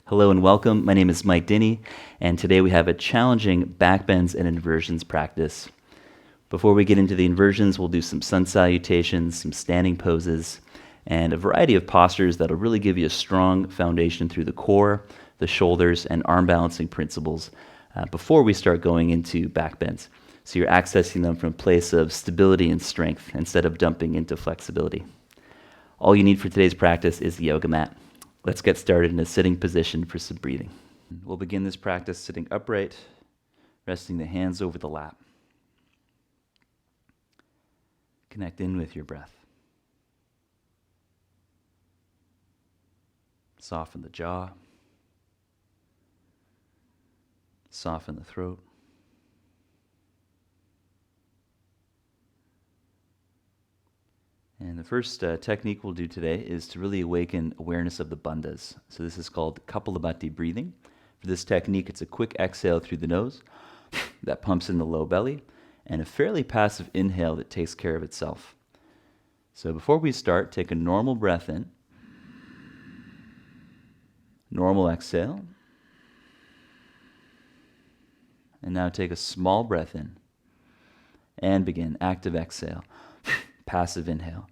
Hello and welcome. My name is Mike Dynie, and today we have a challenging backbends and inversions practice. Before we get into the inversions, we'll do some sun salutations, some standing poses, and a variety of postures that'll really give you a strong foundation through the core, the shoulders, and arm balancing principles before we start going into backbends. So you're accessing them from a place of stability and strength instead of dumping into flexibility. All you need for today's practice is the yoga mat. Let's get started in a sitting position for some breathing. We'll begin this practice sitting upright, resting the hands over the lap. Connect in with your breath. Soften the jaw. Soften the throat. And the first technique we'll do today is to really awaken awareness of the bandhas. So this is called Kapalabhati breathing. For this technique, it's a quick exhale through the nose that pumps in the low belly, and a fairly passive inhale that takes care of itself. So before we start, take a normal breath in, normal exhale, and now take a small breath in, and begin active exhale, passive inhale.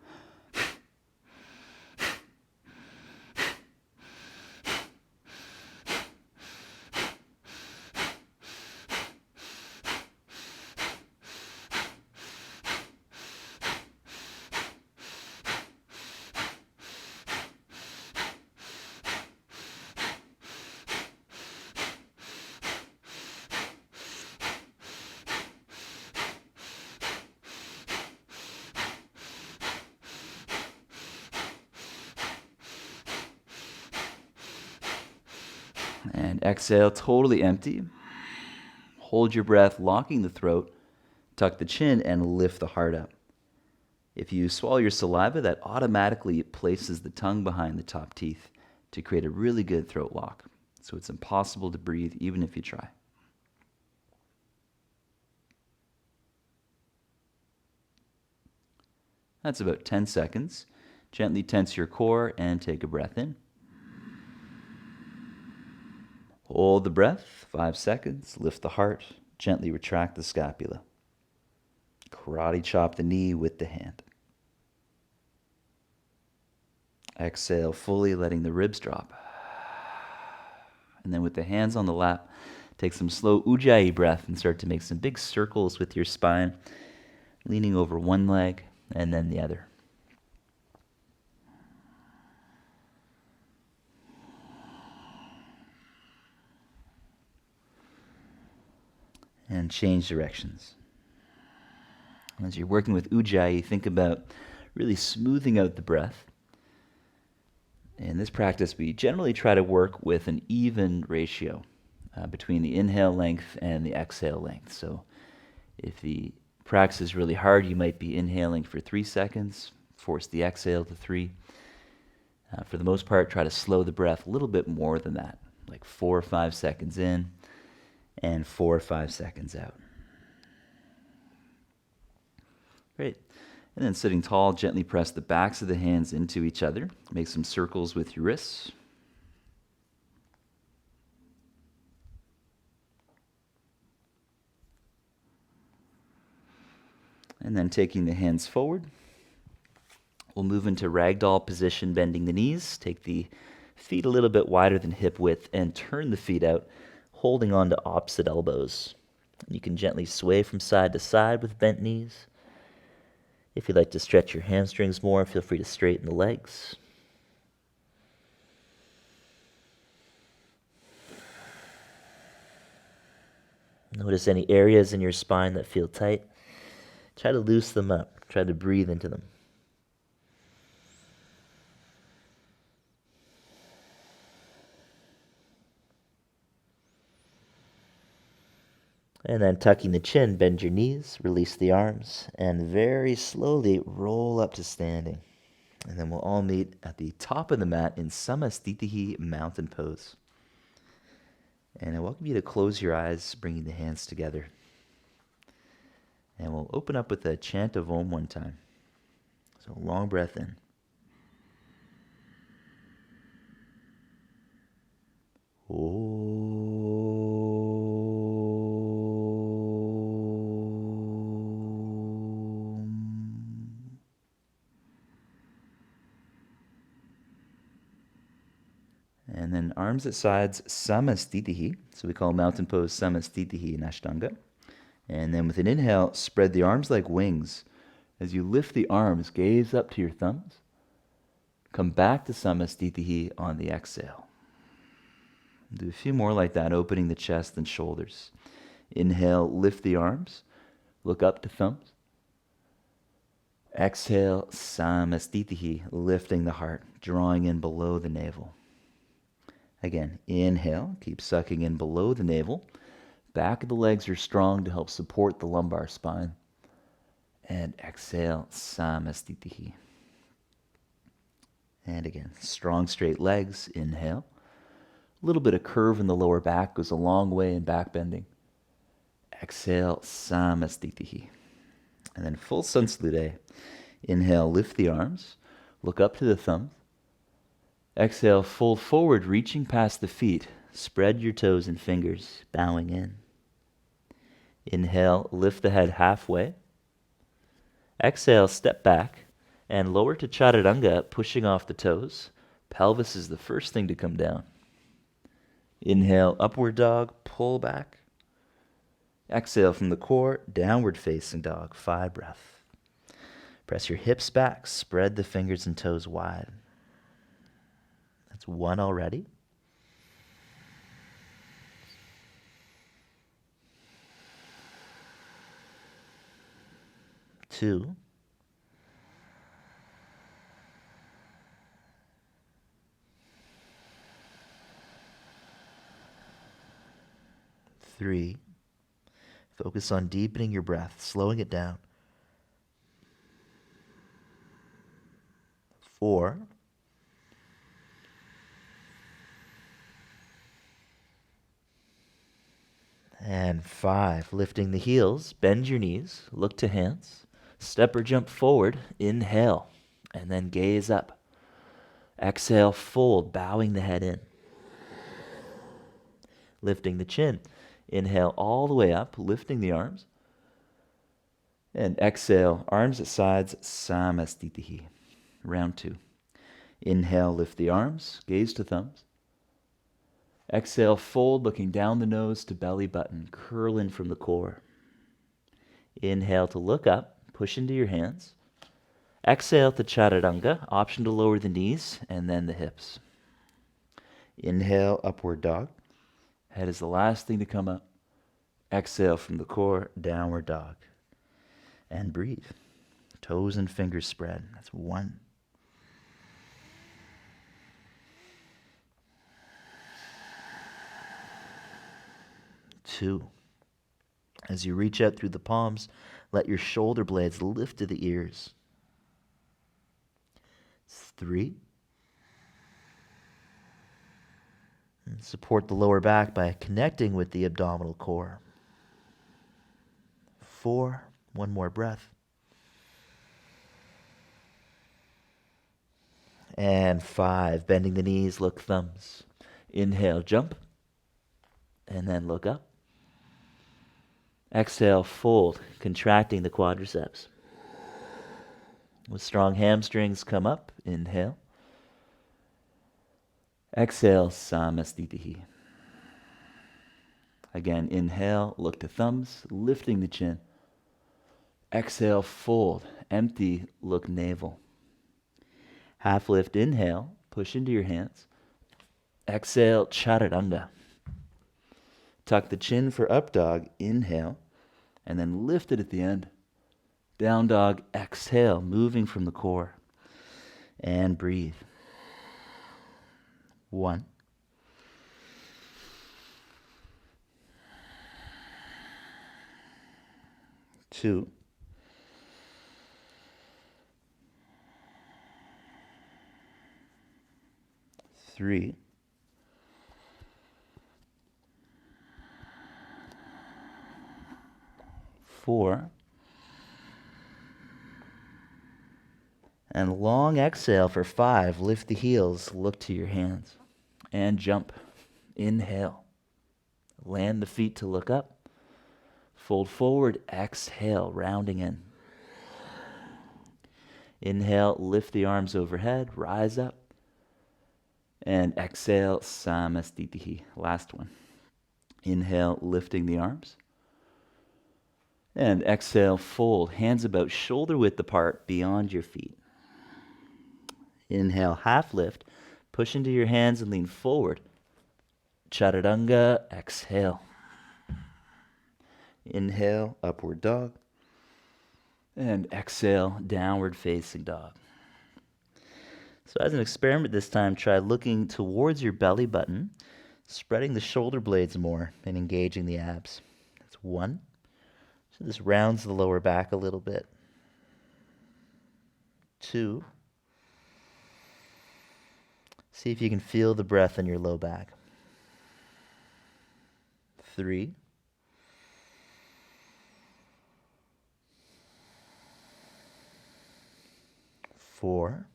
And exhale, totally empty. Hold your breath, locking the throat, tuck the chin, and lift the heart up. If you swallow your saliva, that automatically places the tongue behind the top teeth to create a really good throat lock. So it's impossible to breathe even if you try. That's about 10 seconds. Gently tense your core and take a breath in. Hold the breath, 5 seconds, lift the heart, gently retract the scapula. Karate chop the knee with the hand. Exhale fully, letting the ribs drop. And then with the hands on the lap, take some slow ujjayi breath and start to make some big circles with your spine, leaning over one leg and then the other. And change directions. As you're working with ujjayi, think about really smoothing out the breath. In this practice, we generally try to work with an even ratio between the inhale length and the exhale length. So if the practice is really hard, you might be inhaling for 3 seconds, force the exhale to 3. For the most part, try to slow the breath a little bit more than that, like 4 or 5 seconds in and 4 or 5 seconds out. Great. And then sitting tall, gently press the backs of the hands into each other. Make some circles with your wrists. And then taking the hands forward, we'll move into ragdoll position, bending the knees. Take the feet a little bit wider than hip width and turn the feet out, holding on to opposite elbows. You can gently sway from side to side with bent knees. If you'd like to stretch your hamstrings more, feel free to straighten the legs. Notice any areas in your spine that feel tight. Try to loosen them up. Try to breathe into them. And then tucking the chin, bend your knees, release the arms, and very slowly roll up to standing. And then we'll all meet at the top of the mat in Samastitihi mountain pose. And I welcome you to close your eyes, bringing the hands together. And we'll open up with a chant of Om one time. So long breath in. Om. And then arms at sides, samastitihi. So we call mountain pose samastitihi in Ashtanga. And then with an inhale, spread the arms like wings. As you lift the arms, gaze up to your thumbs. Come back to samastitihi on the exhale. Do a few more like that, opening the chest and shoulders. Inhale, lift the arms. Look up to thumbs. Exhale, samastitihi, lifting the heart, drawing in below the navel. Again, inhale, keep sucking in below the navel. Back of the legs are strong to help support the lumbar spine. And exhale, samastitihi. And again, strong straight legs, inhale. A little bit of curve in the lower back goes a long way in back bending. Exhale, samastitihi. And then full sun salute. Inhale, lift the arms. Look up to the thumbs. Exhale, fold forward, reaching past the feet. Spread your toes and fingers, bowing in. Inhale, lift the head halfway. Exhale, step back and lower to chaturanga, pushing off the toes. Pelvis is the first thing to come down. Inhale, upward dog, pull back. Exhale from the core, downward facing dog, 5 breaths. Press your hips back, spread the fingers and toes wide. That's 1 already. 2. 3. Focus on deepening your breath, slowing it down. 4. And 5. Lifting the heels, bend your knees, look to hands. Step or jump forward, inhale, and then gaze up. Exhale, fold, bowing the head in. Lifting the chin. Inhale all the way up, lifting the arms. And exhale, arms at sides, samastitihi. Round 2. Inhale, lift the arms, gaze to thumbs. Exhale, fold, looking down the nose to belly button, curl in from the core. Inhale to look up, push into your hands. Exhale to chaturanga, option to lower the knees and then the hips. Inhale, upward dog. Head is the last thing to come up. Exhale from the core, downward dog. And breathe. Toes and fingers spread. That's 1. 2. As you reach out through the palms, let your shoulder blades lift to the ears. 3. And support the lower back by connecting with the abdominal core. 4. 1 more breath. And 5. Bending the knees, look thumbs. Inhale, jump. And then look up. Exhale, fold, contracting the quadriceps. With strong hamstrings, come up. Inhale. Exhale, samastitihi. Again, inhale, look to thumbs, lifting the chin. Exhale, fold, empty, look navel. Half lift, inhale, push into your hands. Exhale, chaturanga. Tuck the chin for up dog, inhale, and then lift it at the end. Down dog, exhale, moving from the core. And breathe. 1. 2. 3. 4. And long exhale for 5. Lift the heels, look to your hands. And jump. Inhale. Land the feet to look up. Fold forward. Exhale, rounding in. Inhale, lift the arms overhead, rise up. And exhale, Samastitihi. Last one. Inhale, lifting the arms. And exhale, fold. Hands about shoulder width apart beyond your feet. Inhale, half lift. Push into your hands and lean forward. Chaturanga, exhale. Inhale, upward dog. And exhale, downward facing dog. So as an experiment this time, try looking towards your belly button, spreading the shoulder blades more and engaging the abs. That's 1. So this rounds the lower back a little bit. 2. See if you can feel the breath in your low back. 3. 4.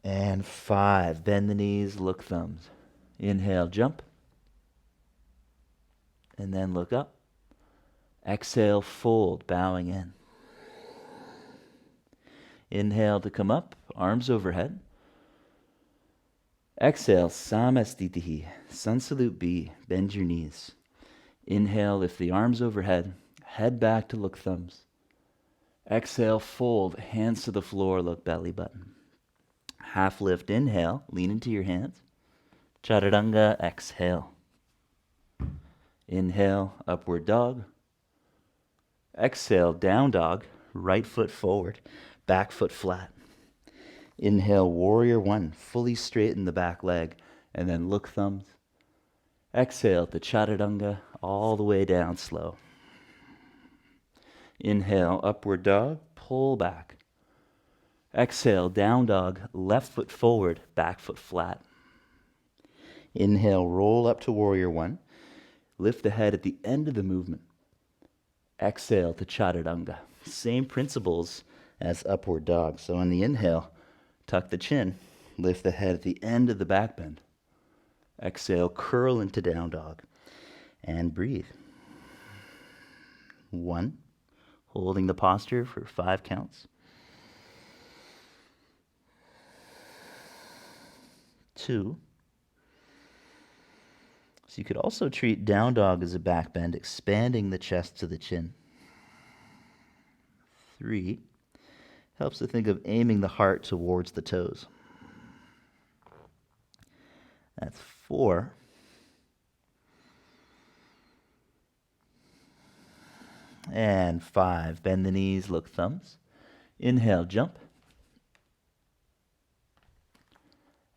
And 5. Bend the knees, look thumbs. Inhale, jump. And then look up. Exhale, fold, bowing in. Inhale to come up, arms overhead. Exhale, Samastitihi, Sun Salute B, bend your knees. Inhale, lift the arms overhead, head back to look thumbs. Exhale, fold, hands to the floor, look belly button. Half lift, inhale, lean into your hands. Chaturanga, exhale. Inhale, upward dog. Exhale, down dog, right foot forward, back foot flat. Inhale, warrior 1, fully straighten the back leg, and then look thumbs. Exhale to Chaturanga, all the way down slow. Inhale, upward dog, pull back. Exhale, down dog, left foot forward, back foot flat. Inhale, roll up to warrior 1. Lift the head at the end of the movement. Exhale to Chaturanga. Same principles as upward dog. So on the inhale, tuck the chin, lift the head at the end of the back bend. Exhale, curl into down dog, and breathe. 1, holding the posture for 5 counts. 2. So you could also treat down dog as a back bend, expanding the chest to the chin. 3. Helps to think of aiming the heart towards the toes. That's 4. And 5. Bend the knees, look thumbs. Inhale, jump.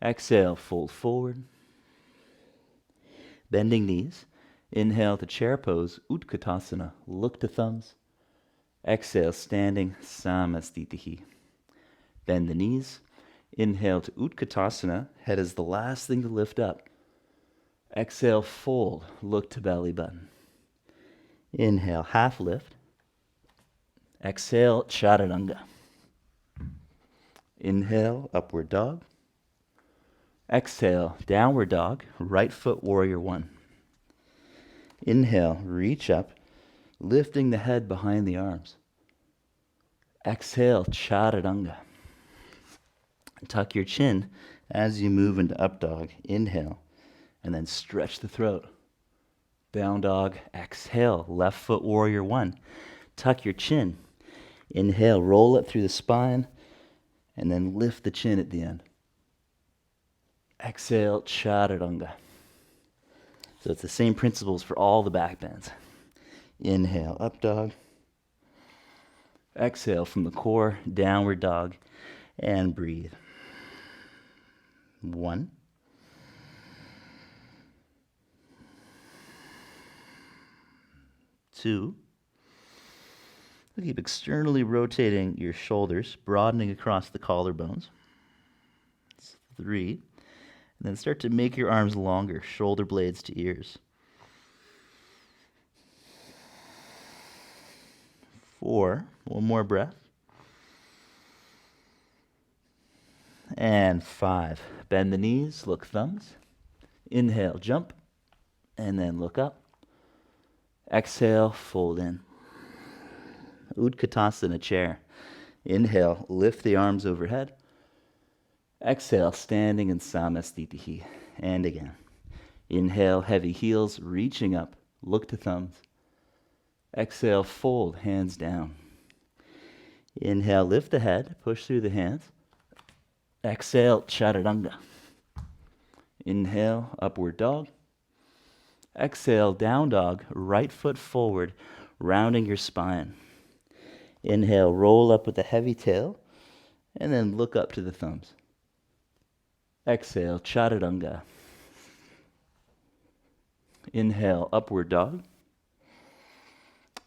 Exhale, fold forward. Bending knees. Inhale to chair pose, Utkatasana, look to thumbs. Exhale, standing, Samastitihi. Bend the knees. Inhale to Utkatasana, head is the last thing to lift up. Exhale, fold, look to belly button. Inhale, half lift. Exhale, Chaturanga. Inhale, upward dog. Exhale, downward dog, right foot warrior 1. Inhale, reach up, lifting the head behind the arms. Exhale, Chaturanga. Tuck your chin as you move into up dog. Inhale, and then stretch the throat. Down dog, exhale, left foot warrior 1. Tuck your chin. Inhale, roll it through the spine, and then lift the chin at the end. Exhale, Chaturanga. So it's the same principles for all the back bends. Inhale, up dog. Exhale from the core, downward dog, and breathe. 1. 2. Keep externally rotating your shoulders, broadening across the collarbones. 3. And then start to make your arms longer, shoulder blades to ears. 4. One more breath. And 5. Bend the knees, look thumbs. Inhale, jump, and then look up. Exhale, fold in. Utkatasana chair. Inhale, lift the arms overhead. Exhale, standing in Samastitihi. And again. Inhale, heavy heels, reaching up. Look to thumbs. Exhale, fold, hands down. Inhale, lift the head, push through the hands. Exhale, chaturanga. Inhale, upward dog. Exhale, down dog, right foot forward, rounding your spine. Inhale, roll up with a heavy tail, and then look up to the thumbs. Exhale, chaturanga. Inhale, upward dog.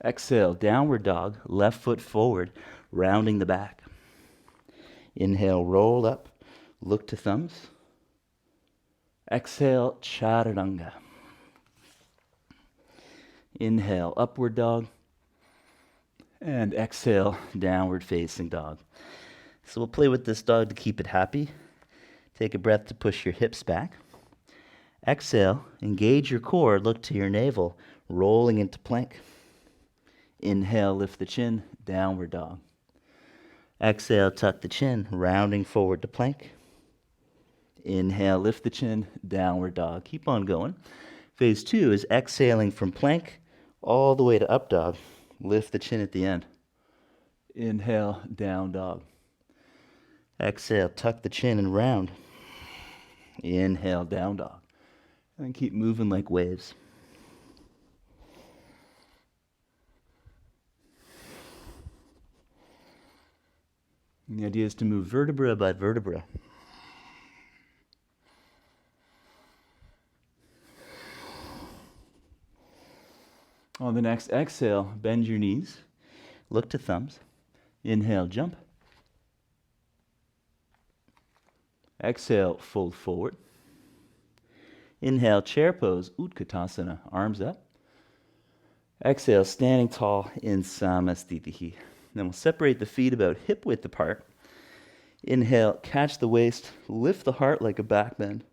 Exhale, downward dog, left foot forward, rounding the back. Inhale, roll up, look to thumbs. Exhale, chaturanga. Inhale, upward dog. And exhale, downward facing dog. So we'll play with this dog to keep it happy. Take a breath to push your hips back. Exhale, engage your core, look to your navel, rolling into plank. Inhale, lift the chin, downward dog. Exhale, tuck the chin, rounding forward to plank. Inhale, lift the chin, downward dog. Keep on going. Phase 2 is exhaling from plank all the way to up dog. Lift the chin at the end. Inhale, down dog. Exhale, tuck the chin and round. Inhale, down dog. And keep moving like waves. And the idea is to move vertebra by vertebra. On the next exhale, bend your knees. Look to thumbs. Inhale, jump. Exhale, fold forward. Inhale, chair pose, Utkatasana, arms up. Exhale, standing tall in Samastitihi. Then we'll separate the feet about hip width apart. Inhale, catch the waist, lift the heart like a back bend.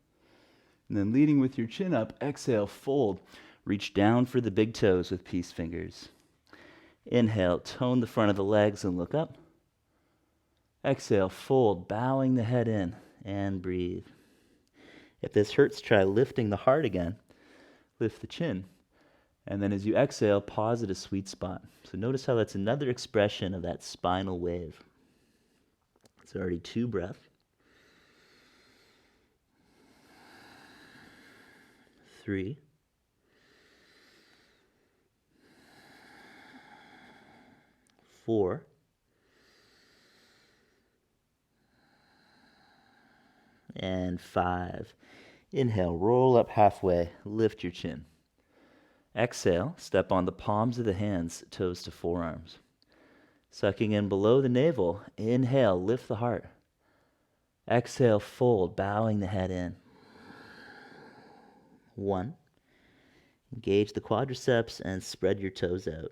And then leading with your chin up, exhale, fold. Reach down for the big toes with peace fingers. Inhale, tone the front of the legs and look up. Exhale, fold, bowing the head in, and breathe. If this hurts, try lifting the heart again. Lift the chin. And then as you exhale, pause at a sweet spot. So notice how that's another expression of that spinal wave. It's already 2 breaths. 3. 4. And 5. Inhale, roll up halfway, lift your chin. Exhale, step on the palms of the hands, toes to forearms. Sucking in below the navel, inhale, lift the heart. Exhale, fold, bowing the head in. 1. Engage the quadriceps and spread your toes out.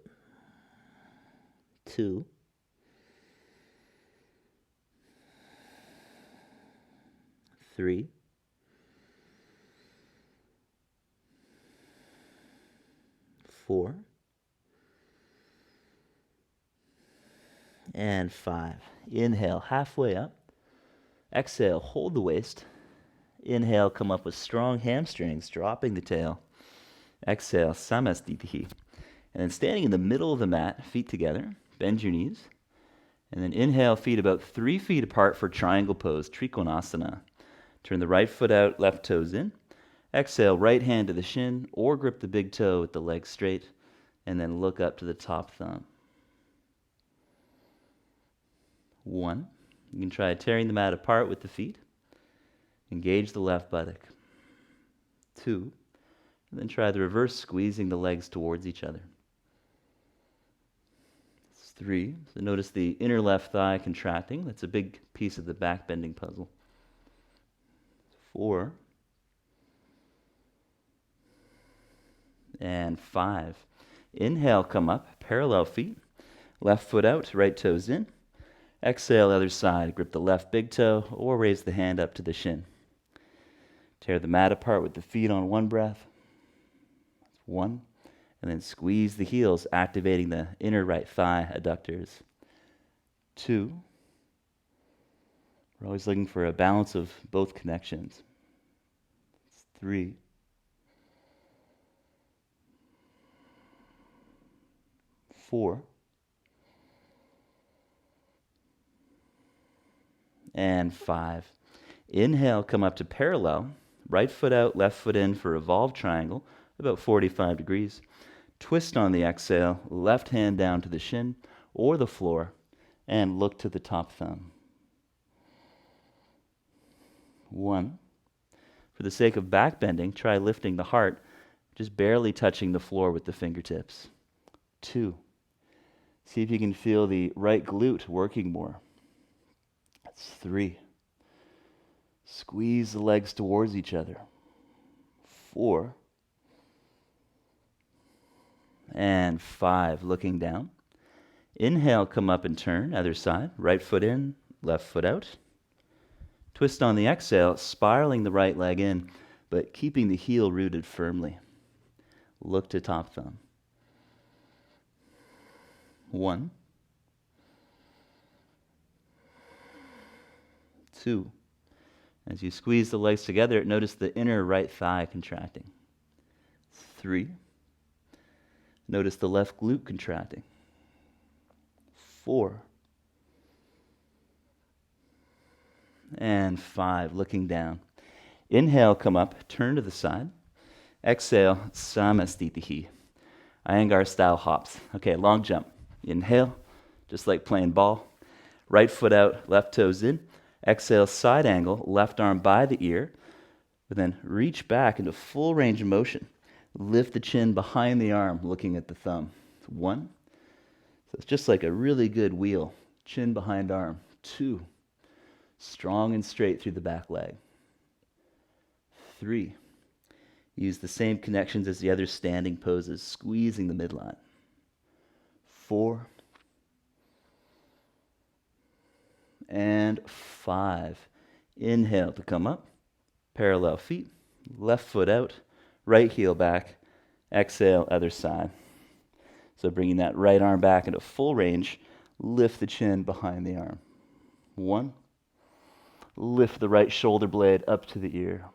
2. 3. 4. And 5. Inhale, halfway up. Exhale, hold the waist. Inhale, come up with strong hamstrings, dropping the tail. Exhale, samastitihi. And then standing in the middle of the mat, feet together, bend your knees. And then inhale, feet about 3 feet apart for triangle pose, trikonasana. Turn the right foot out, left toes in. Exhale, right hand to the shin, or grip the big toe with the leg straight, and then look up to the top thumb. 1. You can try tearing the mat apart with the feet. Engage the left buttock. 2. And then try the reverse, squeezing the legs towards each other. 3. So notice the inner left thigh contracting. That's a big piece of the backbending puzzle. 4. And 5. Inhale, come up, parallel feet. Left foot out, right toes in. Exhale, other side. Grip the left big toe or raise the hand up to the shin. Tear the mat apart with the feet on one breath. That's one. And then squeeze the heels, activating the inner right thigh adductors. 2. We're always looking for a balance of both connections. 3. 4. And 5. Inhale, come up to parallel. Right foot out, left foot in for revolved triangle, about 45 degrees. Twist on the exhale, left hand down to the shin or the floor, and look to the top thumb. 1. For the sake of back bending, try lifting the heart, just barely touching the floor with the fingertips. 2. See if you can feel the right glute working more. That's 3. Squeeze the legs towards each other. 4. And 5, looking down. Inhale, come up and turn, other side. Right foot in, left foot out. Twist on the exhale, spiraling the right leg in, but keeping the heel rooted firmly. Look to top thumb. 1. 2. As you squeeze the legs together, notice the inner right thigh contracting. 3. Notice the left glute contracting. 4. And 5, looking down. Inhale, come up, turn to the side. Exhale, Samastitihi. Iyengar style hops. Okay, long jump. Inhale, just like playing ball. Right foot out, left toes in. Exhale, side angle, left arm by the ear. But then reach back into full range of motion. Lift the chin behind the arm, looking at the thumb. 1. So it's just like a really good wheel. Chin behind arm. 2. Strong and straight through the back leg. 3. Use the same connections as the other standing poses, squeezing the midline. 4. And 5. Inhale to come up. Parallel feet. Left foot out. Right heel back. Exhale, other side. So bringing that right arm back into full range. Lift the chin behind the arm. 1. Lift the right shoulder blade up to the ear.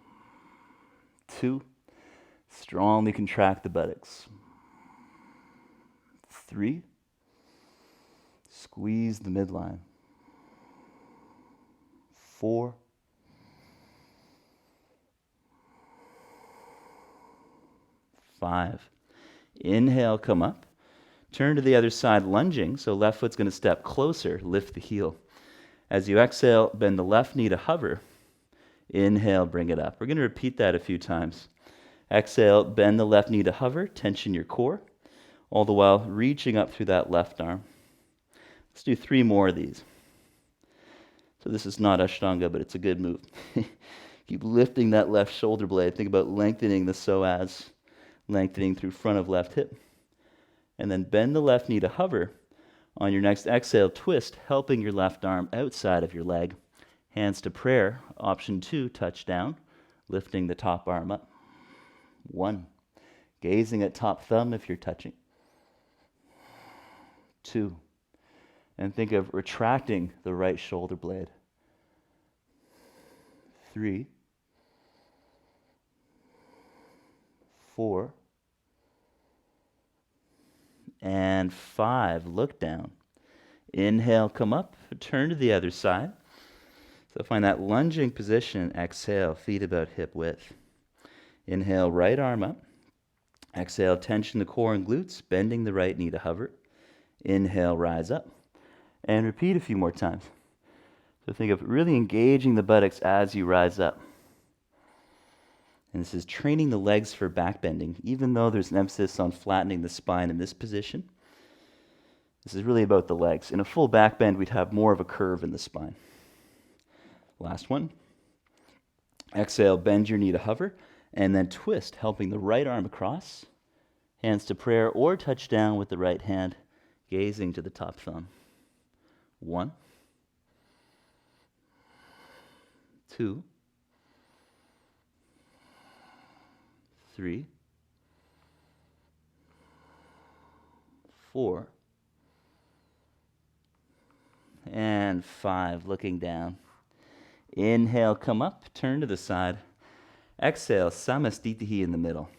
2. Strongly contract the buttocks. 3. Squeeze the midline. 4. 5. Inhale, come up. Turn to the other side, lunging. So left foot's going to step closer. Lift the heel. As you exhale, bend the left knee to hover. Inhale, bring it up. We're going to repeat that a few times. Exhale, bend the left knee to hover. Tension your core. All the while reaching up through that left arm. Let's do 3 more of these. So this is not Ashtanga, but it's a good move. Keep lifting that left shoulder blade. Think about lengthening the psoas, lengthening through front of left hip. And then bend the left knee to hover. On your next exhale, twist, helping your left arm outside of your leg. Hands to prayer. Option 2, touch down, lifting the top arm up. 1. Gazing at top thumb if you're touching. 2. And think of retracting the right shoulder blade. 3. 4. And 5. Look down. Inhale, come up, turn to the other side. So find that lunging position. Exhale, feet about hip width. Inhale, right arm up. Exhale, tension the core and glutes, bending the right knee to hover. Inhale, rise up. And repeat a few more times. So think of really engaging the buttocks as you rise up. And this is training the legs for back bending. Even though there's an emphasis on flattening the spine in this position, this is really about the legs. In a full back bend, we'd have more of a curve in the spine. Last one. Exhale, bend your knee to hover, and then twist, helping the right arm across. Hands to prayer or touch down with the right hand, gazing to the top thumb. 1. 2, 3, 4, and 5. Looking down. Inhale, come up, turn to the side. Exhale, samastitihi in the middle.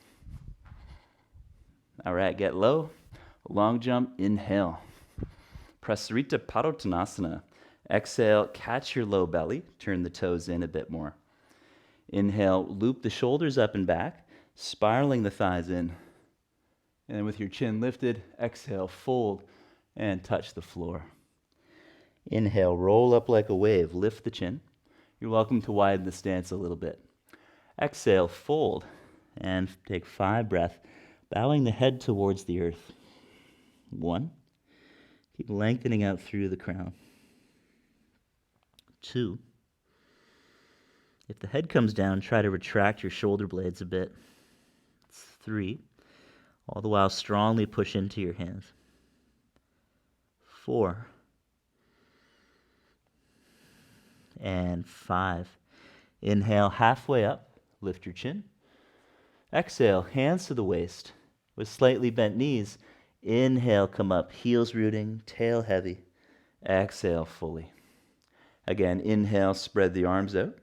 All right, get low. Long jump, inhale. Prasarita Padottanasana. Exhale, catch your low belly. Turn the toes in a bit more. Inhale, loop the shoulders up and back, spiraling the thighs in. And then with your chin lifted, exhale, fold, and touch the floor. Inhale, roll up like a wave, lift the chin. You're welcome to widen the stance a little bit. Exhale, fold, and take 5 breaths, bowing the head towards the earth. 1. Keep lengthening out through the crown. 2. If the head comes down, try to retract your shoulder blades a bit. 3. All the while strongly push into your hands. 4. And 5. Inhale, halfway up, lift your chin. Exhale, hands to the waist. With slightly bent knees, inhale, come up, heels rooting, tail heavy. Exhale fully. Again, inhale, spread the arms out.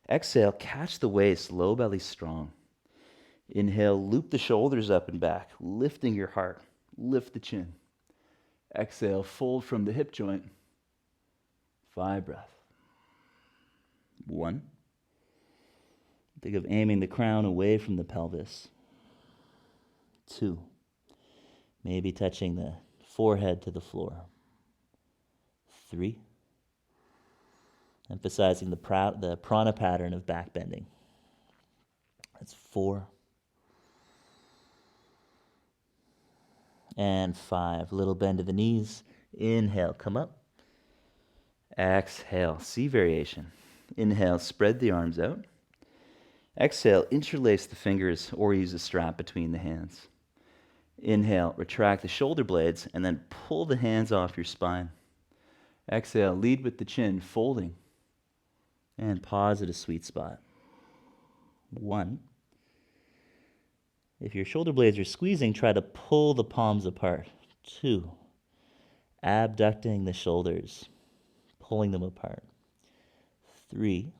Exhale, catch the waist, low belly strong. Inhale, loop the shoulders up and back, lifting your heart. Lift the chin. Exhale, fold from the hip joint. 5 breaths. 1. Think of aiming the crown away from the pelvis. 2. Maybe touching the forehead to the floor. 3. Emphasizing the prana pattern of backbending. That's 4. And 5. Little bend of the knees. Inhale, come up. Exhale, C variation. Inhale, spread the arms out. Exhale, interlace the fingers or use a strap between the hands. Inhale, retract the shoulder blades and then pull the hands off your spine. Exhale, lead with the chin, folding. And pause at a sweet spot. 1. If your shoulder blades are squeezing, try to pull the palms apart. 2. Abducting the shoulders, pulling them apart. 3.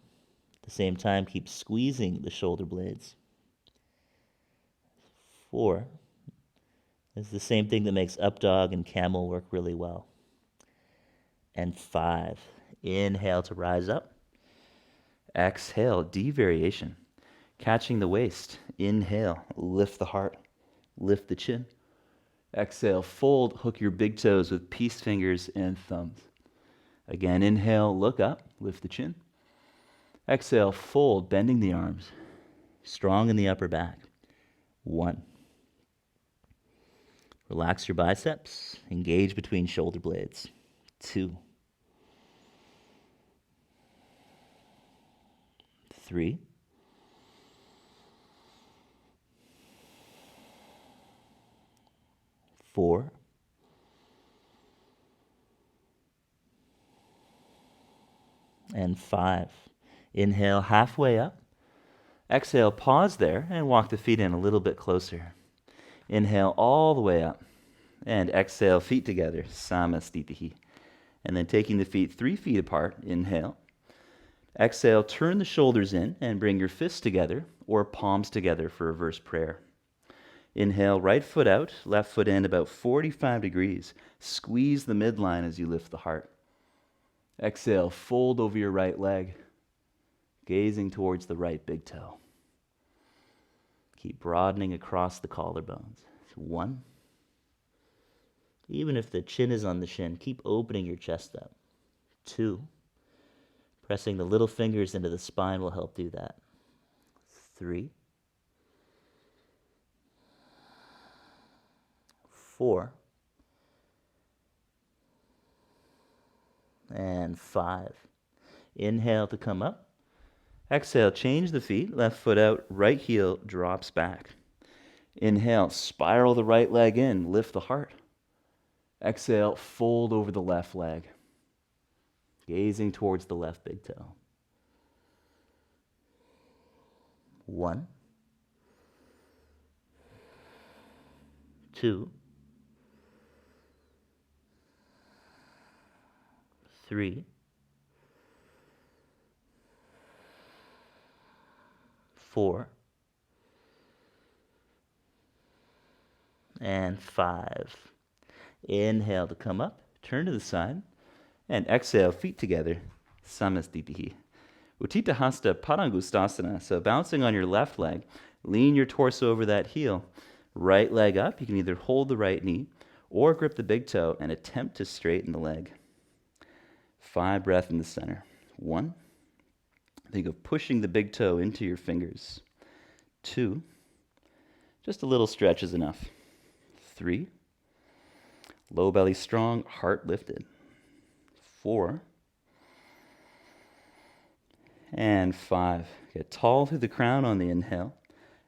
At the same time, keep squeezing the shoulder blades. 4. It's the same thing that makes up dog and camel work really well. And 5. Inhale to rise up. Exhale, D variation. Catching the waist. Inhale, lift the heart, lift the chin. Exhale, fold, hook your big toes with peace fingers and thumbs. Again, inhale, look up, lift the chin. Exhale, fold, bending the arms. Strong in the upper back. 1. Relax your biceps, engage between shoulder blades. 2. 3. 4. And 5. Inhale halfway up. Exhale, pause there and walk the feet in a little bit closer. Inhale all the way up. And exhale, feet together, samastitihi. And then taking the feet 3 feet apart, inhale. Exhale, turn the shoulders in and bring your fists together or palms together for reverse prayer. Inhale, right foot out, left foot in about 45 degrees. Squeeze the midline as you lift the heart. Exhale, fold over your right leg, gazing towards the right big toe. Keep broadening across the collarbones. 1. Even if the chin is on the shin, keep opening your chest up. 2. Pressing the little fingers into the spine will help do that. 3. 4. And 5. Inhale to come up. Exhale, change the feet, left foot out, right heel drops back. Inhale, spiral the right leg in, lift the heart. Exhale, fold over the left leg, gazing towards the left big toe. 1, 2, 3, 4, and 5. Inhale to come up, turn to the side, and exhale, feet together, Samastitihi. Uttita Hasta Padangustasana, so bouncing on your left leg, lean your torso over that heel. Right leg up, you can either hold the right knee or grip the big toe and attempt to straighten the leg. 5 breath in the center. 1, think of pushing the big toe into your fingers. 2, just a little stretch is enough. 3, low belly strong, heart lifted. 4, and 5. Get tall through the crown on the inhale.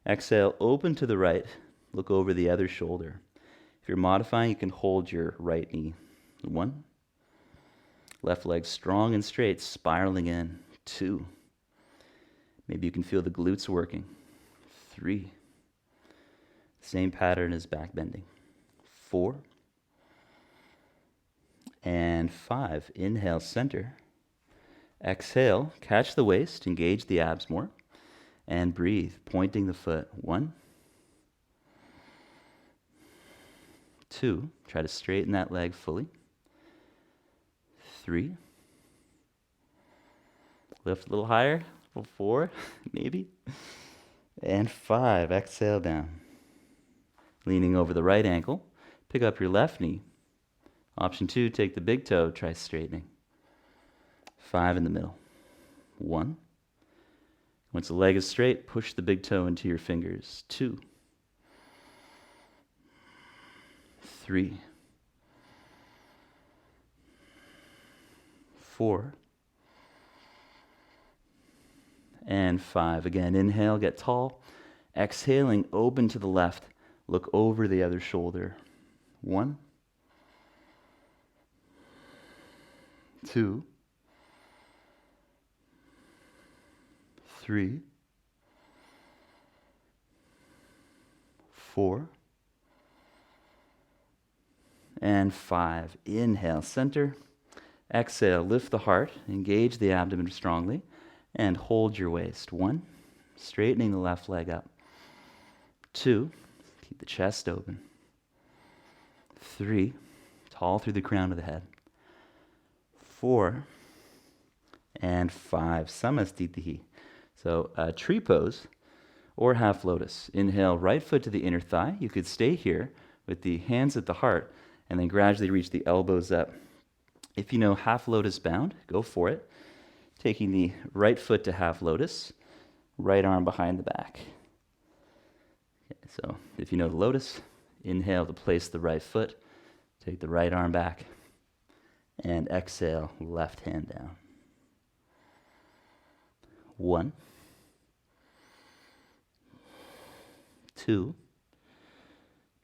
Exhale, open to the right. Look over the other shoulder. If you're modifying, you can hold your right knee. 1, left leg strong and straight, spiraling in. 2, maybe you can feel the glutes working. 3, same pattern as back bending. 4, and 5. Inhale, center. Exhale, catch the waist, engage the abs more, and breathe, pointing the foot. 1, 2, try to straighten that leg fully. 3, lift a little higher. 4, maybe. And 5, exhale down. Leaning over the right ankle, pick up your left knee. Option 2, take the big toe, try straightening. 5 in the middle. 1. Once the leg is straight, push the big toe into your fingers. 2, 3, 4, and 5. Again, inhale, get tall. Exhaling, open to the left. Look over the other shoulder. 1, 2, 3, 4, and 5. Inhale, center. Exhale, lift the heart, engage the abdomen strongly, and hold your waist. 1, straightening the left leg up. 2, keep the chest open. 3, tall through the crown of the head. 4, and 5. Samastitihi. So tree pose or half lotus. Inhale, right foot to the inner thigh. You could stay here with the hands at the heart and then gradually reach the elbows up. If you know half lotus bound, go for it. Taking the right foot to half lotus, right arm behind the back. Okay, so if you know the lotus, inhale to place the right foot, take the right arm back, and exhale, left hand down. 1, 2,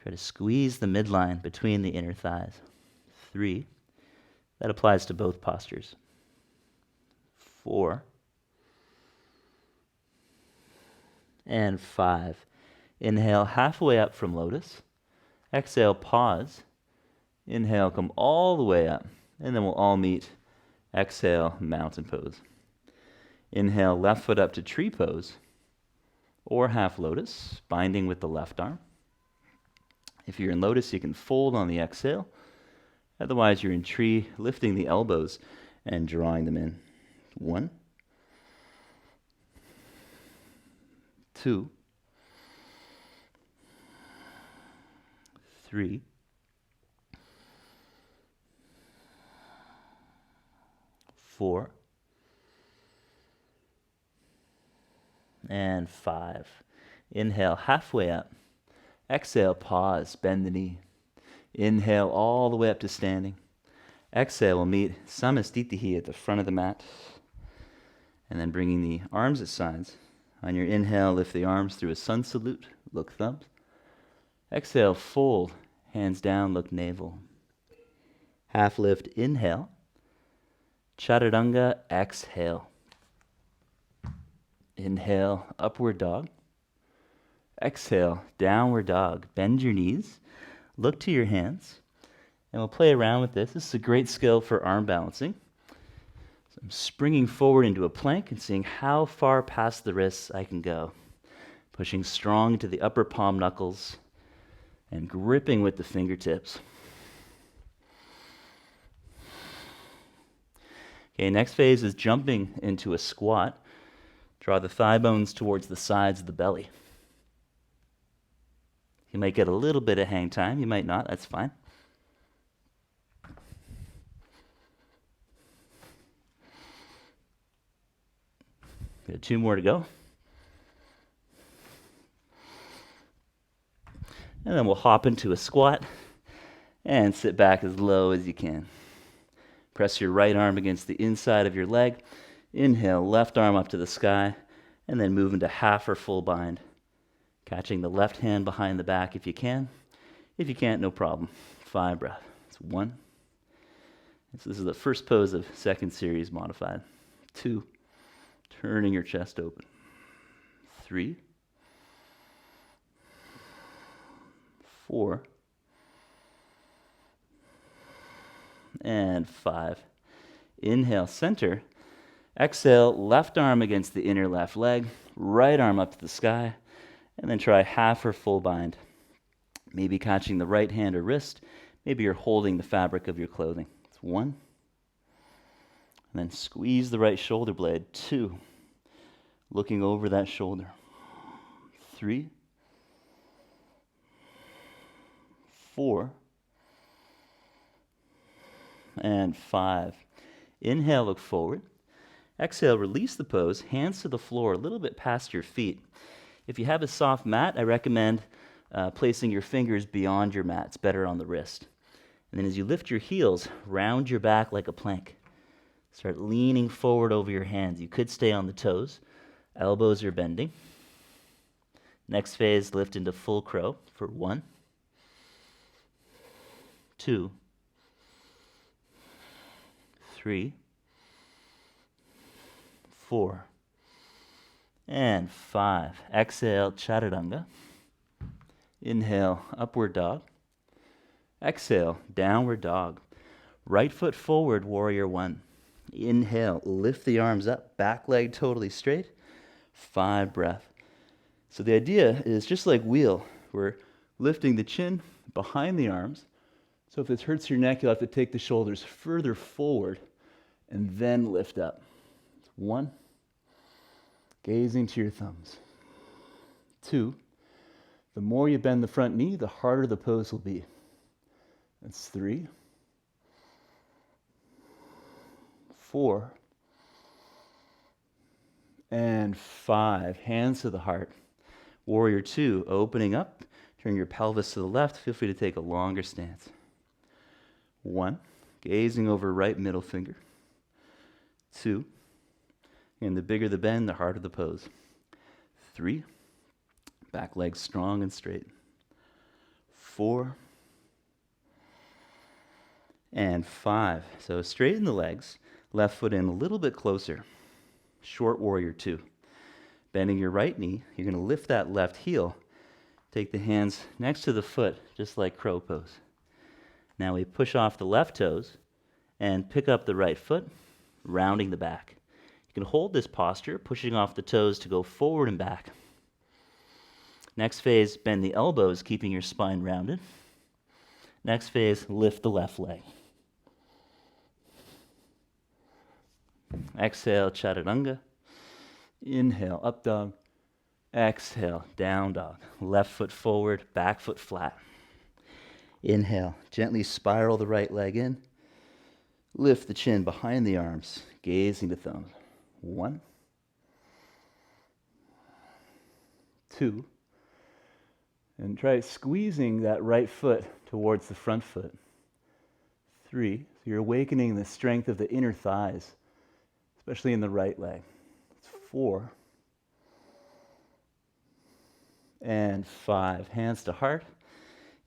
try to squeeze the midline between the inner thighs. 3, that applies to both postures. 4, and 5. Inhale halfway up from lotus. Exhale, pause. Inhale, come all the way up. And then we'll all meet. Exhale, mountain pose. Inhale, left foot up to tree pose or half lotus, binding with the left arm. If you're in lotus, you can fold on the exhale. Otherwise, you're in tree, lifting the elbows and drawing them in. 1, 2, 3, 4, and 5. Inhale, halfway up. Exhale, pause, bend the knee. Inhale all the way up to standing. Exhale, we'll meet Samastitihi at the front of the mat. And then bringing the arms at sides. On your inhale, lift the arms through a sun salute, look thumbs. Exhale, fold, hands down, look navel. Half lift, inhale. Chaturanga, exhale. Inhale, upward dog. Exhale, downward dog. Bend your knees. Look to your hands. And we'll play around with this. This is a great skill for arm balancing. So I'm springing forward into a plank and seeing how far past the wrists I can go. Pushing strong into the upper palm knuckles and gripping with the fingertips. Okay, next phase is jumping into a squat. Draw the thigh bones towards the sides of the belly. You might get a little bit of hang time, you might not, that's fine. Got 2 more to go. And then we'll hop into a squat and sit back as low as you can. Press your right arm against the inside of your leg. Inhale, left arm up to the sky, and then move into half or full bind. Catching the left hand behind the back if you can. If you can't, no problem. 5 breaths. It's 1. So this is the first pose of second series modified. 2. Turning your chest open. 3. 4. And 5. Inhale, center. Exhale, left arm against the inner left leg, right arm up to the sky, and then try half or full bind. Maybe catching the right hand or wrist. Maybe you're holding the fabric of your clothing. It's 1. And then squeeze the right shoulder blade. 2. Looking over that shoulder. 3. 4. And 5. Inhale, look forward. Exhale, release the pose, hands to the floor, a little bit past your feet. If you have a soft mat, I recommend placing your fingers beyond your mat. It's better on the wrist. And then as you lift your heels, round your back like a plank. Start leaning forward over your hands. You could stay on the toes. Elbows are bending. Next phase, lift into full crow for 1, 2, 3, 4, and 5. Exhale, chaturanga. Inhale, upward dog. Exhale, downward dog. Right foot forward, warrior 1. Inhale, lift the arms up, back leg totally straight. 5 breaths. So the idea is just like wheel. We're lifting the chin behind the arms. So if this hurts your neck, you'll have to take the shoulders further forward and then lift up. 1. Gazing to your thumbs. 2. The more you bend the front knee, the harder the pose will be. That's 3. 4. And 5. Hands to the heart. Warrior 2, opening up. Turn your pelvis to the left. Feel free to take a longer stance. 1. Gazing over right middle finger. 2. And the bigger the bend, the harder the pose. 3. Back leg strong and straight. 4. And 5. So straighten the legs. Left foot in a little bit closer. Short warrior 2. Bending your right knee, you're going to lift that left heel. Take the hands next to the foot, just like crow pose. Now we push off the left toes and pick up the right foot, rounding the back. You can hold this posture, pushing off the toes to go forward and back. Next phase, bend the elbows, keeping your spine rounded. Next phase, lift the left leg. Exhale, chaturanga. Inhale, up dog. Exhale, down dog. Left foot forward, back foot flat. Inhale, gently spiral the right leg in. Lift the chin behind the arms, gazing to thumbs. 1, 2, and try squeezing that right foot towards the front foot. 3, so you're awakening the strength of the inner thighs, especially in the right leg. 4, and 5. Hands to heart.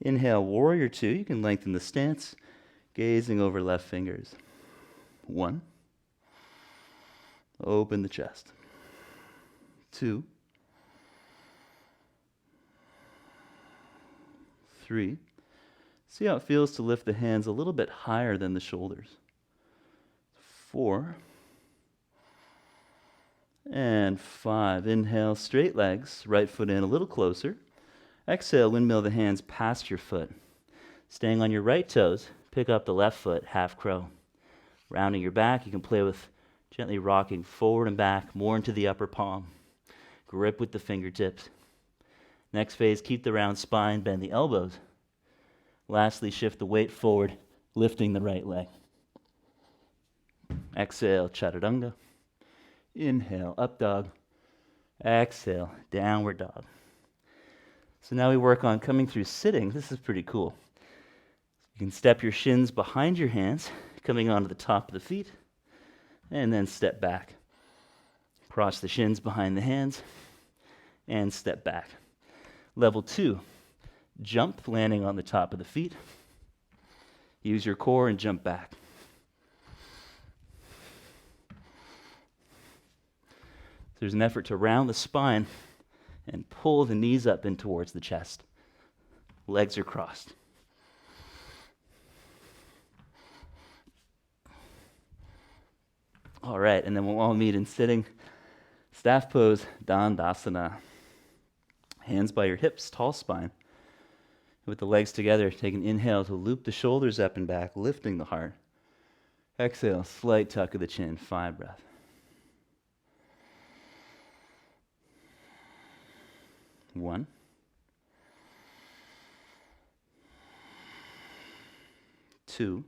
Inhale, warrior 2. You can lengthen the stance, gazing over left fingers. 1. Open the chest. 2, 3. See how it feels to lift the hands a little bit higher than the shoulders. 4. And 5. Inhale, straight legs, right foot in a little closer. Exhale, windmill the hands past your foot. Staying on your right toes, pick up the left foot, half crow. Rounding your back, you can play with gently rocking forward and back, more into the upper palm. Grip with the fingertips. Next phase, keep the round spine, bend the elbows. Lastly, shift the weight forward, lifting the right leg. Exhale, chaturanga. Inhale, up dog. Exhale, downward dog. So now we work on coming through sitting. This is pretty cool. You can step your shins behind your hands, coming onto the top of the feet, and then step back. Cross the shins behind the hands, and step back. Level 2, jump, landing on the top of the feet. Use your core and jump back. There's an effort to round the spine and pull the knees up in towards the chest. Legs are crossed. All right, and then we'll all meet in sitting. Staff pose, Dandasana. Hands by your hips, tall spine. With the legs together, take an inhale to loop the shoulders up and back, lifting the heart. Exhale, slight tuck of the chin, 5 breaths. 1. 2.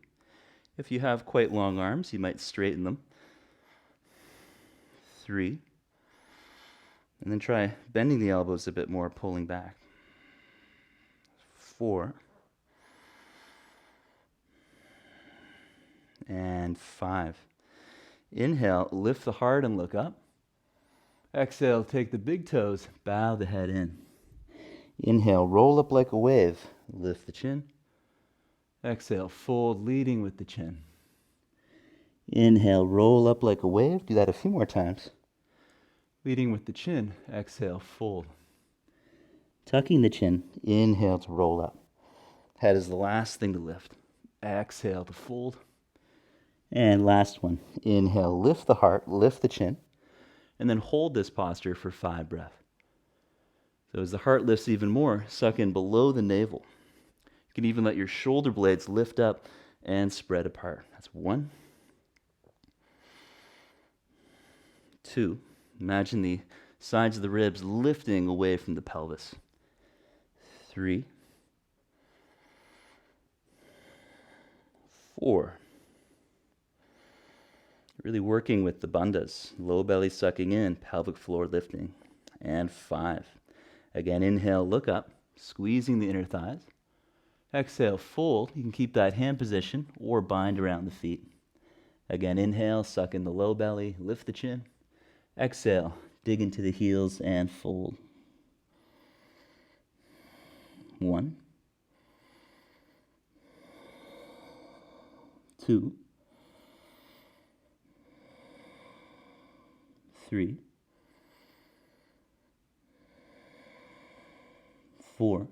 If you have quite long arms, you might straighten them. 3. And then try bending the elbows a bit more, pulling back. 4. And 5. Inhale, lift the heart and look up. Exhale, take the big toes, bow the head in. Inhale, roll up like a wave, lift the chin. Exhale, fold, leading with the chin. Inhale, roll up like a wave. Do that a few more times. Leading with the chin. Exhale, fold. Tucking the chin. Inhale to roll up. Head is the last thing to lift. Exhale to fold. And last one. Inhale, lift the heart, lift the chin. And then hold this posture for 5 breaths. So as the heart lifts even more, suck in below the navel. You can even let your shoulder blades lift up and spread apart. That's 1. 2. Imagine the sides of the ribs lifting away from the pelvis. 3. 4. Really working with the bandhas, low belly sucking in, pelvic floor lifting. And 5. Again, inhale, look up, squeezing the inner thighs. Exhale, fold. You can keep that hand position or bind around the feet. Again, inhale, suck in the low belly, lift the chin. Exhale, dig into the heels and fold. 1. 2. 3. 4.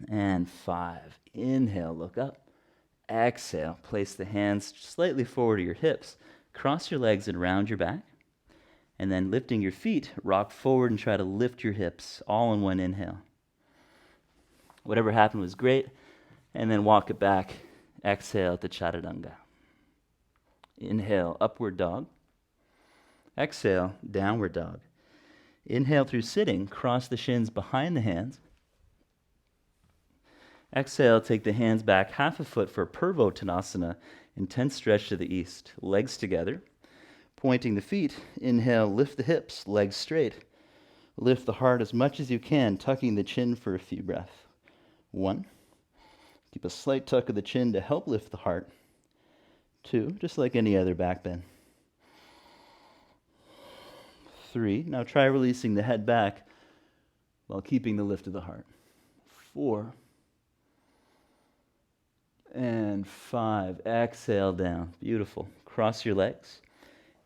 And 5. Inhale, look up. Exhale, place the hands slightly forward to your hips. Cross your legs and round your back. And then lifting your feet, rock forward and try to lift your hips, all in one inhale. Whatever happened was great. And then walk it back. Exhale to chaturanga. Inhale, upward dog. Exhale, downward dog. Inhale through sitting, cross the shins behind the hands. Exhale, take the hands back half a foot for Purvottanasana, intense stretch to the east. Legs together, pointing the feet. Inhale, lift the hips, legs straight. Lift the heart as much as you can, tucking the chin for a few breaths. 1. Keep a slight tuck of the chin to help lift the heart. 2, just like any other back bend. 3, now try releasing the head back while keeping the lift of the heart. 4. And 5. Exhale down. Beautiful. Cross your legs.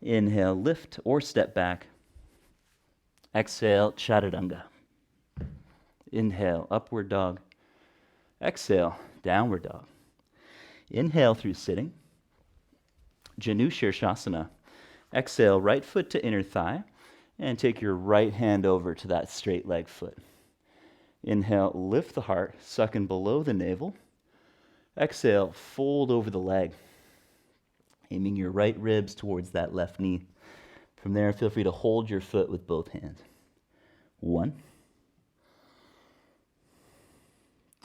Inhale, lift or step back. Exhale, chaturanga. Inhale, upward dog. Exhale, downward dog. Inhale through sitting. Janu Shirshasana. Exhale, right foot to inner thigh, and take your right hand over to that straight leg foot. Inhale, lift the heart, suck in below the navel. Exhale, fold over the leg, aiming your right ribs towards that left knee. From there, feel free to hold your foot with both hands. 1,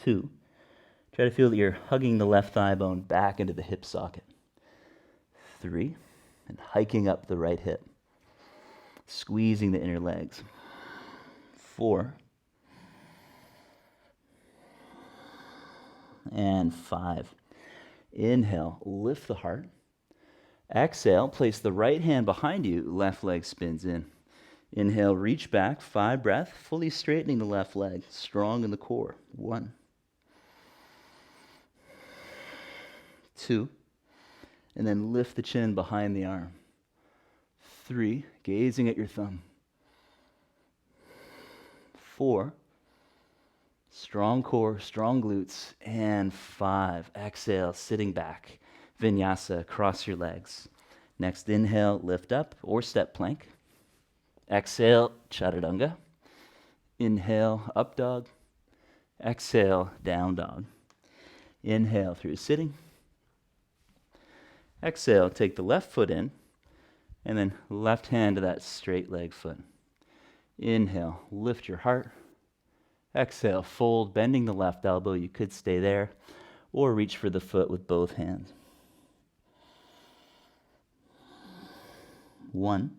2. Try to feel that you're hugging the left thigh bone back into the hip socket. 3, and hiking up the right hip, squeezing the inner legs. 4, and 5. Inhale, lift the heart. Exhale, place the right hand behind you, left leg spins in. Inhale, reach back, 5 breath, fully straightening the left leg, strong in the core. 1, 2, and then lift the chin behind the arm. 3, gazing at your thumb. 4, strong core, strong glutes. And 5, exhale, sitting back. Vinyasa, cross your legs. Next inhale, lift up or step plank. Exhale, chaturanga. Inhale, up dog. Exhale, down dog. Inhale through sitting. Exhale, take the left foot in, and then left hand to that straight leg foot. Inhale, lift your heart. Exhale, fold, bending the left elbow. You could stay there, or reach for the foot with both hands. 1.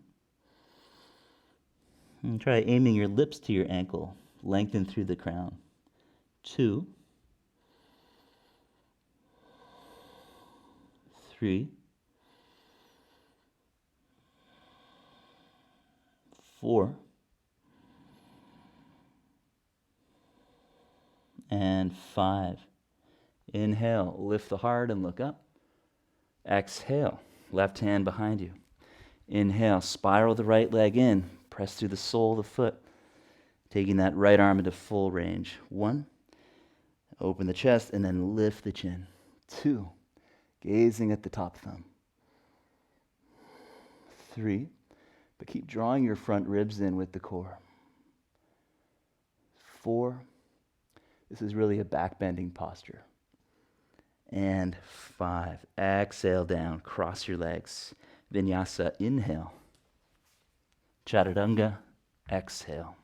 And try aiming your lips to your ankle. Lengthen through the crown. 2. 3. 4. And 5. Inhale, lift the heart and look up. Exhale, left hand behind you. Inhale, spiral the right leg in. Press through the sole of the foot, taking that right arm into full range. 1, open the chest, and then lift the chin. 2, gazing at the top thumb. 3, but keep drawing your front ribs in with the core. 4, this is really a backbending posture. And 5, exhale down, cross your legs. Vinyasa, inhale. Chaturanga, exhale.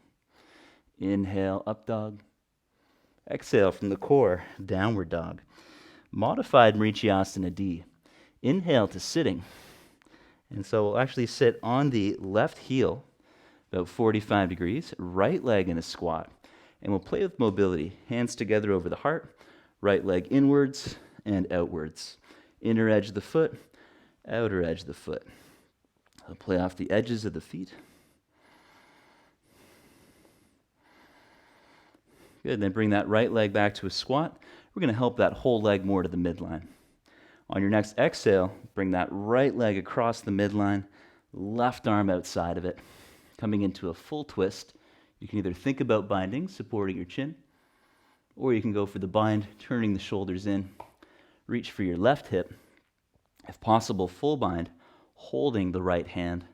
Inhale, up dog. Exhale from the core, downward dog. Modified Mrichiyasana D. Inhale to sitting. And so we'll actually sit on the left heel, about 45 degrees, right leg in a squat. And we'll play with mobility, hands together over the heart, right leg inwards and outwards. Inner edge of the foot, outer edge of the foot. I'll play off the edges of the feet. Good, then bring that right leg back to a squat. We're going to help that whole leg more to the midline. On your next exhale, bring that right leg across the midline, left arm outside of it, coming into a full twist. You can either think about binding, supporting your chin, or you can go for the bind, turning the shoulders in. Reach for your left hip. If possible, full bind, holding the right hand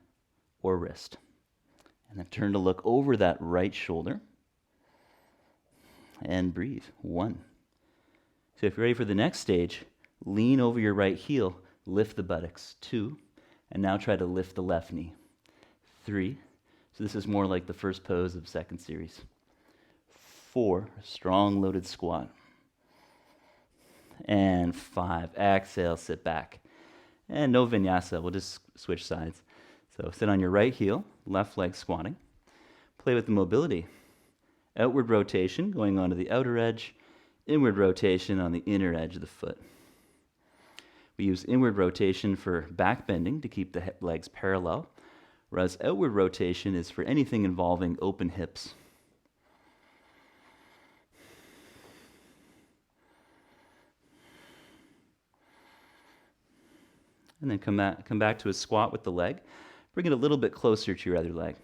or wrist. And then turn to look over that right shoulder. And breathe. 1. So if you're ready for the next stage, lean over your right heel, lift the buttocks. 2. And now try to lift the left knee. 3. So this is more like the first pose of second series. 4. Strong loaded squat. And 5. Exhale, sit back. And no vinyasa, we'll just switch sides. So sit on your right heel, left leg squatting. Play with the mobility. Outward rotation going onto the outer edge, inward rotation on the inner edge of the foot. We use inward rotation for back bending to keep the legs parallel, whereas outward rotation is for anything involving open hips. And then come back to a squat with the leg. Bring it a little bit closer to your other leg.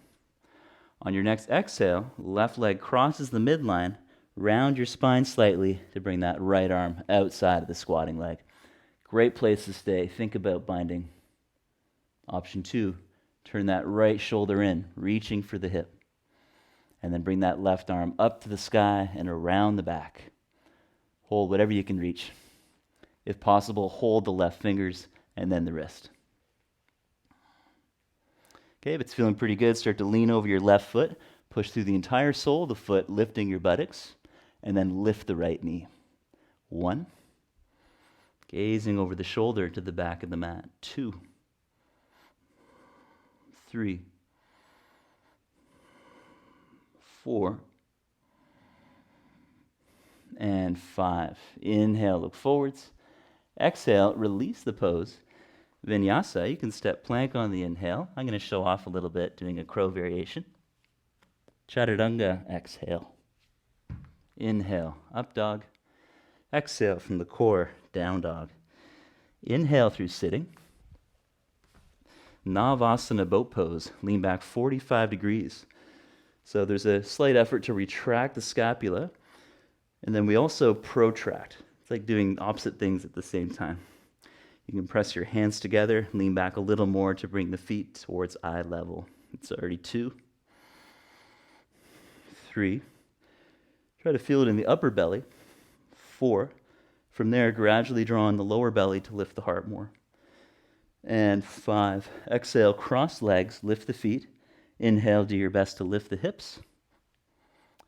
On your next exhale, left leg crosses the midline, round your spine slightly to bring that right arm outside of the squatting leg. Great place to stay. Think about binding. Option 2, turn that right shoulder in, reaching for the hip. And then bring that left arm up to the sky and around the back. Hold whatever you can reach. If possible, hold the left fingers and then the wrist. Okay, if it's feeling pretty good, start to lean over your left foot, push through the entire sole of the foot, lifting your buttocks, and then lift the right knee. 1, gazing over the shoulder to the back of the mat. 2, 3, 4, and 5. Inhale, look forwards. Exhale, release the pose. Vinyasa, you can step plank on the inhale. I'm going to show off a little bit doing a crow variation. Chaturanga, exhale. Inhale, up dog. Exhale from the core, down dog. Inhale through sitting. Navasana boat pose, lean back 45 degrees. So there's a slight effort to retract the scapula, and then we also protract. It's like doing opposite things at the same time. You can press your hands together, lean back a little more to bring the feet towards eye level. It's already 2, 3. Try to feel it in the upper belly. 4. From there, gradually draw on the lower belly to lift the heart more. And 5. Exhale, cross legs, lift the feet. Inhale, do your best to lift the hips.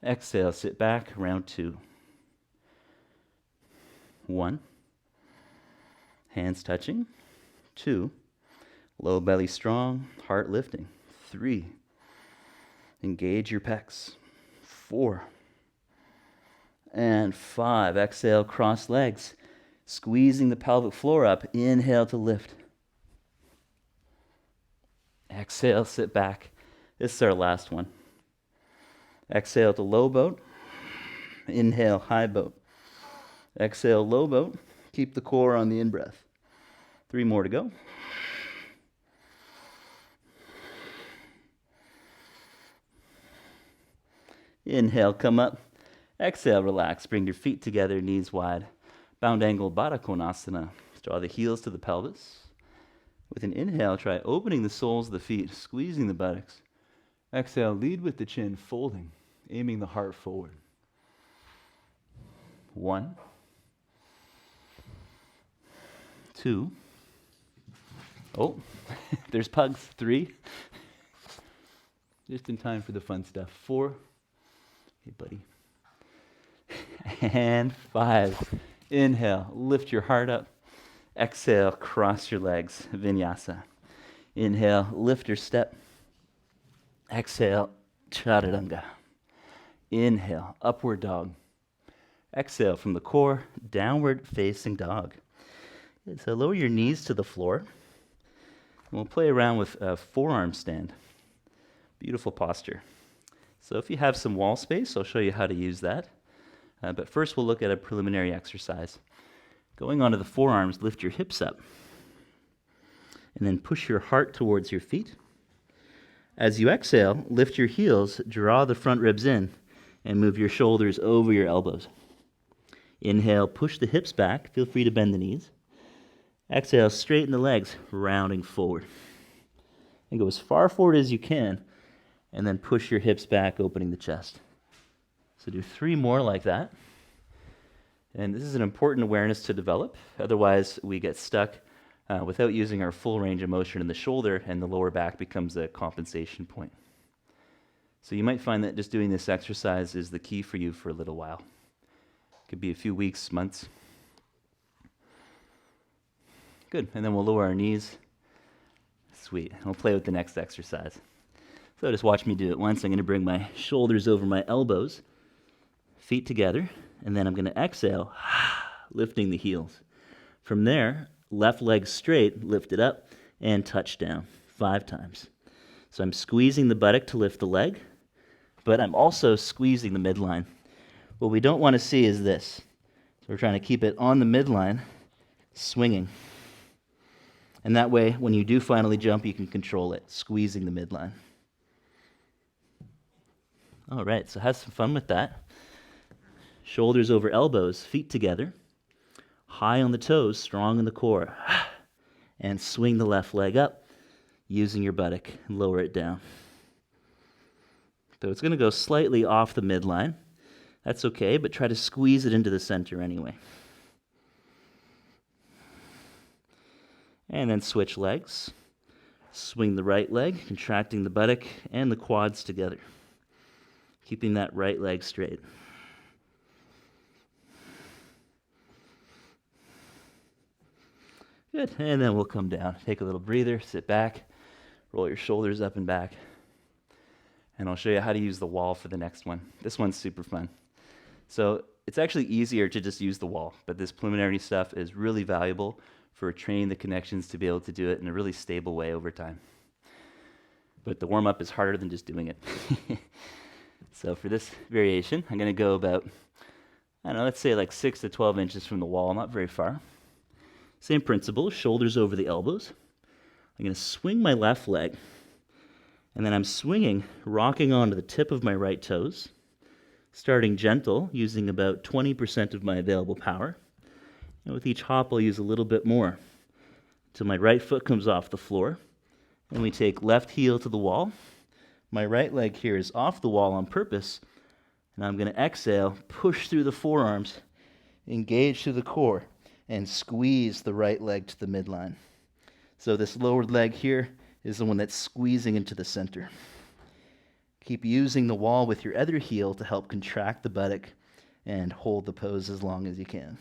Exhale, sit back, round 2. 1. Hands touching. 2. Low belly strong, heart lifting. 3. Engage your pecs. 4. And 5. Exhale, cross legs. Squeezing the pelvic floor up. Inhale to lift. Exhale, sit back. This is our last one. Exhale to low boat. Inhale, high boat. Exhale, low boat. Keep the core on the in-breath. 3 more to go. Inhale, come up. Exhale, relax. Bring your feet together, knees wide. Bound angle Baddha Konasana. Draw the heels to the pelvis. With an inhale, try opening the soles of the feet, squeezing the buttocks. Exhale, lead with the chin, folding, aiming the heart forward. 1, 2. Oh, there's pugs. 3. Just in time for the fun stuff. 4. Hey, buddy. And 5. Inhale, lift your heart up. Exhale, cross your legs. Vinyasa. Inhale, lift your step. Exhale, chaturanga. Inhale, upward dog. Exhale from the core, downward facing dog. Good, so lower your knees to the floor. And we'll play around with a forearm stand. Beautiful posture. So if you have some wall space, I'll show you how to use that. But first we'll look at a preliminary exercise. Going onto the forearms, lift your hips up. And then push your heart towards your feet. As you exhale, lift your heels, draw the front ribs in, and move your shoulders over your elbows. Inhale, push the hips back. Feel free to bend the knees. Exhale, straighten the legs, rounding forward. And go as far forward as you can, and then push your hips back, opening the chest. So do 3 more like that. And this is an important awareness to develop. Otherwise, we get stuck without using our full range of motion in the shoulder, and the lower back becomes a compensation point. So you might find that just doing this exercise is the key for you for a little while. It could be a few weeks, months. Good, and then we'll lower our knees. Sweet, and we'll play with the next exercise. So just watch me do it once. I'm going to bring my shoulders over my elbows, feet together, and then I'm going to exhale, lifting the heels. From there, left leg straight, lift it up, and touch down 5 times. So I'm squeezing the buttock to lift the leg, but I'm also squeezing the midline. What we don't want to see is this. So we're trying to keep it on the midline, swinging. And that way, when you do finally jump, you can control it, squeezing the midline. All right, so have some fun with that. Shoulders over elbows, feet together. High on the toes, strong in the core. And swing the left leg up, using your buttock, and lower it down. So it's going to go slightly off the midline. That's okay, but try to squeeze it into the center anyway. And then switch legs. Swing the right leg, contracting the buttock and the quads together. Keeping that right leg straight. Good, and then we'll come down. Take a little breather, sit back, roll your shoulders up and back. And I'll show you how to use the wall for the next one. This one's super fun. So it's actually easier to just use the wall, but this preliminary stuff is really valuable for training the connections to be able to do it in a really stable way over time. But the warm-up is harder than just doing it. So for this variation, I'm going to go about, I don't know, let's say like 6 to 12 inches from the wall, not very far. Same principle, shoulders over the elbows. I'm going to swing my left leg, and then I'm swinging, rocking onto the tip of my right toes, starting gentle, using about 20% of my available power. And with each hop, I'll use a little bit more until my right foot comes off the floor. And we take left heel to the wall. My right leg here is off the wall on purpose, and I'm going to exhale, push through the forearms, engage through the core, and squeeze the right leg to the midline. So this lower leg here is the one that's squeezing into the center. Keep using the wall with your other heel to help contract the buttock and hold the pose as long as you can.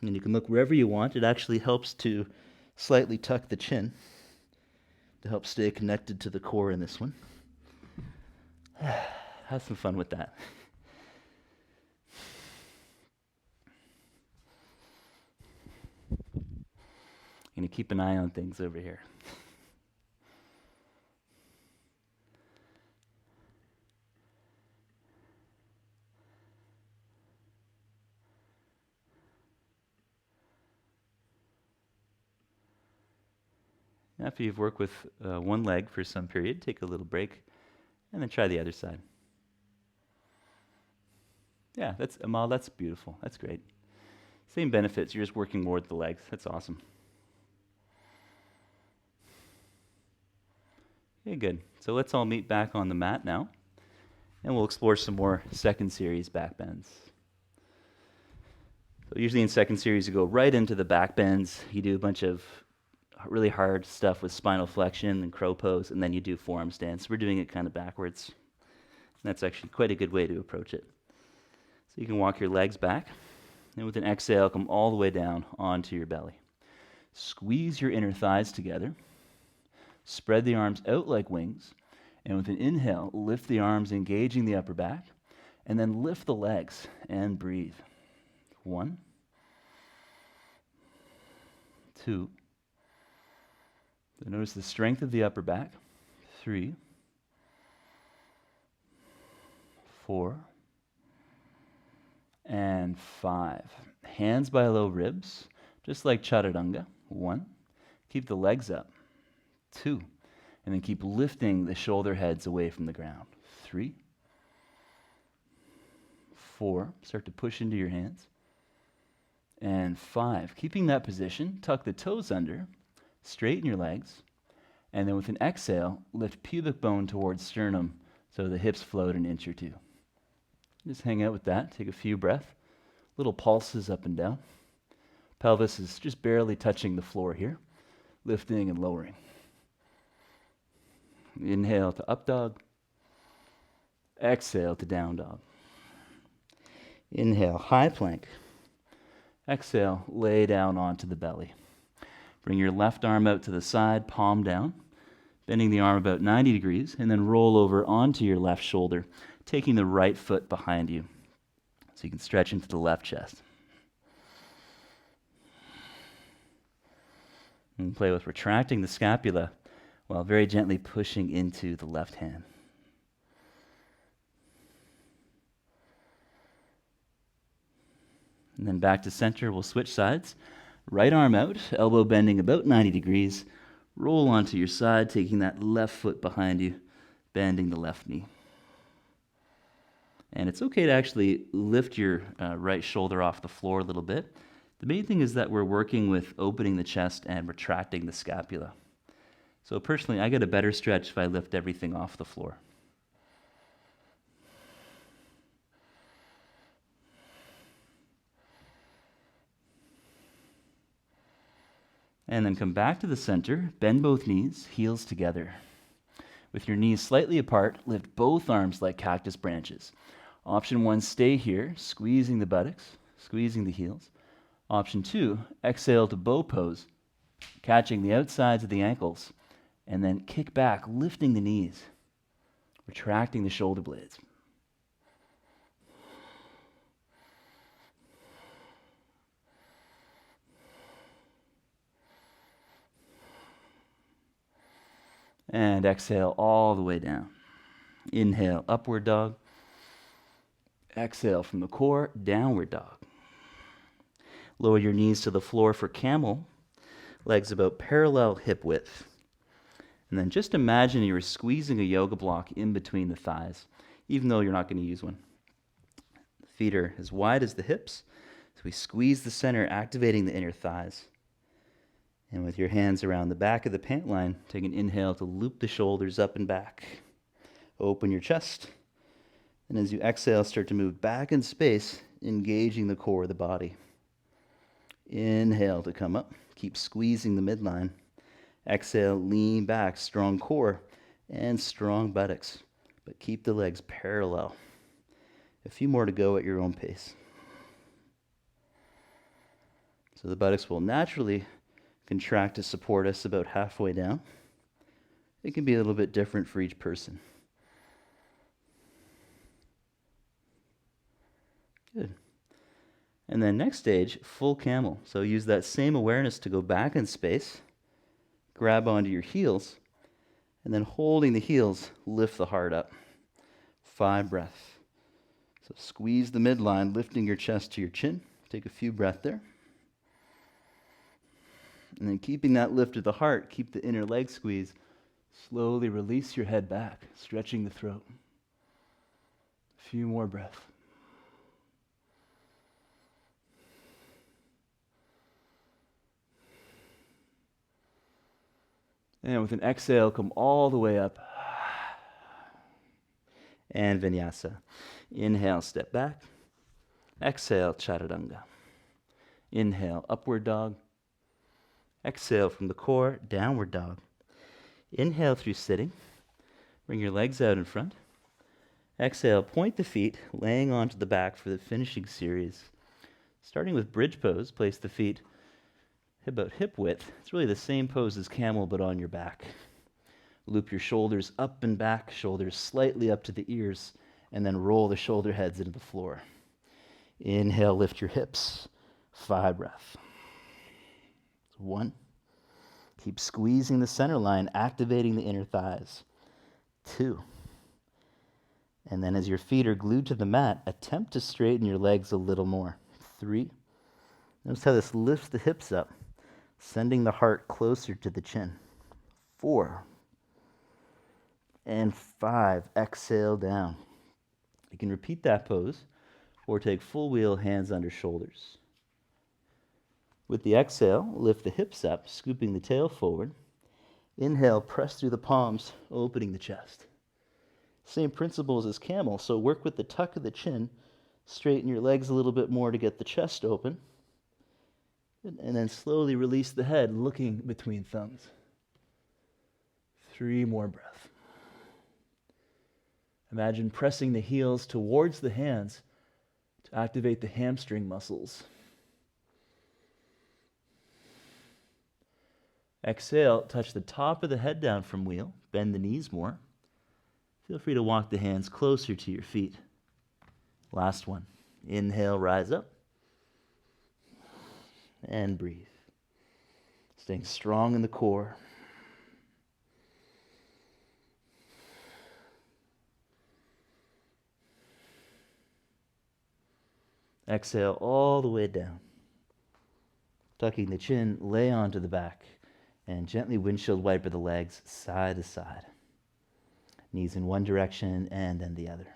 And you can look wherever you want. It actually helps to slightly tuck the chin to help stay connected to the core in this one. Have some fun with that. I'm going to keep an eye on things over here. After you've worked with one leg for some period, take a little break, and then try the other side. Yeah, Amal, that's beautiful. That's great. Same benefits, you're just working more with the legs. That's awesome. Okay, good. So let's all meet back on the mat now, and we'll explore some more second series back bends. So usually in second series, you go right into the back bends. You do a bunch of really hard stuff with spinal flexion and crow pose, and then you do forearm stance. We're doing it kind of backwards. And that's actually quite a good way to approach it. So you can walk your legs back, and with an exhale, come all the way down onto your belly. Squeeze your inner thighs together. Spread the arms out like wings, and with an inhale, lift the arms, engaging the upper back, and then lift the legs and breathe. 1, 2. Notice the strength of the upper back. 3, 4, and 5. Hands by low ribs, just like chaturanga. 1. Keep the legs up. 2. And then keep lifting the shoulder heads away from the ground. 3, 4. Start to push into your hands. And 5. Keeping that position, tuck the toes under, straighten your legs, and then with an exhale, lift pubic bone towards sternum so the hips float an inch or 2. Just hang out with that. Take a few breaths. Little pulses up and down. Pelvis is just barely touching the floor here, lifting and lowering. Inhale to up dog. Exhale to down dog. Inhale, high plank. Exhale, lay down onto the belly. Bring your left arm out to the side, palm down, bending the arm about 90 degrees, and then roll over onto your left shoulder, taking the right foot behind you so you can stretch into the left chest. And play with retracting the scapula while very gently pushing into the left hand. And then back to center, we'll switch sides. Right arm out, elbow bending about 90 degrees. Roll onto your side, taking that left foot behind you, bending the left knee. And it's okay to actually lift your right shoulder off the floor a little bit. The main thing is that we're working with opening the chest and retracting the scapula. So personally, I get a better stretch if I lift everything off the floor. And then come back to the center, bend both knees, heels together. With your knees slightly apart, lift both arms like cactus branches. Option 1, stay here, squeezing the buttocks, squeezing the heels. Option 2, exhale to bow pose, catching the outsides of the ankles, and then kick back, lifting the knees, retracting the shoulder blades. And exhale all the way down. Inhale, upward dog. Exhale from the core, downward dog. Lower your knees to the floor for camel. Legs about parallel hip width. And then just imagine you're squeezing a yoga block in between the thighs, even though you're not going to use one. The feet are as wide as the hips. So we squeeze the center, activating the inner thighs. And with your hands around the back of the pant line, take an inhale to loop the shoulders up and back. Open your chest. And as you exhale, start to move back in space, engaging the core of the body. Inhale to come up. Keep squeezing the midline. Exhale, lean back, strong core and strong buttocks. But keep the legs parallel. A few more to go at your own pace. So the buttocks will naturally contract to support us about halfway down. It can be a little bit different for each person. Good. And then next stage, full camel. So use that same awareness to go back in space, grab onto your heels, and then holding the heels, lift the heart up. 5 breaths. So squeeze the midline, lifting your chest to your chin. Take a few breaths there. And then keeping that lift of the heart, keep the inner leg squeeze. Slowly release your head back, stretching the throat. A few more breaths. And with an exhale, come all the way up. And Vinyasa. Inhale, step back. Exhale, Chaturanga. Inhale, upward dog. Exhale from the core, downward dog. Inhale through sitting. Bring your legs out in front. Exhale, point the feet, laying onto the back for the finishing series. Starting with bridge pose, place the feet about hip width. It's really the same pose as camel, but on your back. Loop your shoulders up and back, shoulders slightly up to the ears, and then roll the shoulder heads into the floor. Inhale, lift your hips. 5 breaths. 1. Keep squeezing the center line, activating the inner thighs. 2. And then as your feet are glued to the mat, attempt to straighten your legs a little more. 3. Notice how this lifts the hips up, sending the heart closer to the chin. 4. And 5. Exhale down. You can repeat that pose or take full wheel, hands under shoulders. With the exhale, lift the hips up, scooping the tail forward. Inhale, press through the palms, opening the chest. Same principles as camel, so work with the tuck of the chin. Straighten your legs a little bit more to get the chest open. And then slowly release the head, looking between thumbs. 3 more breaths. Imagine pressing the heels towards the hands to activate the hamstring muscles. Exhale, touch the top of the head down from wheel. Bend the knees more. Feel free to walk the hands closer to your feet. Last one. Inhale, rise up. And breathe. Staying strong in the core. Exhale all the way down. Tucking the chin, lay onto the back, and gently windshield wiper the legs side to side. Knees in one direction and then the other.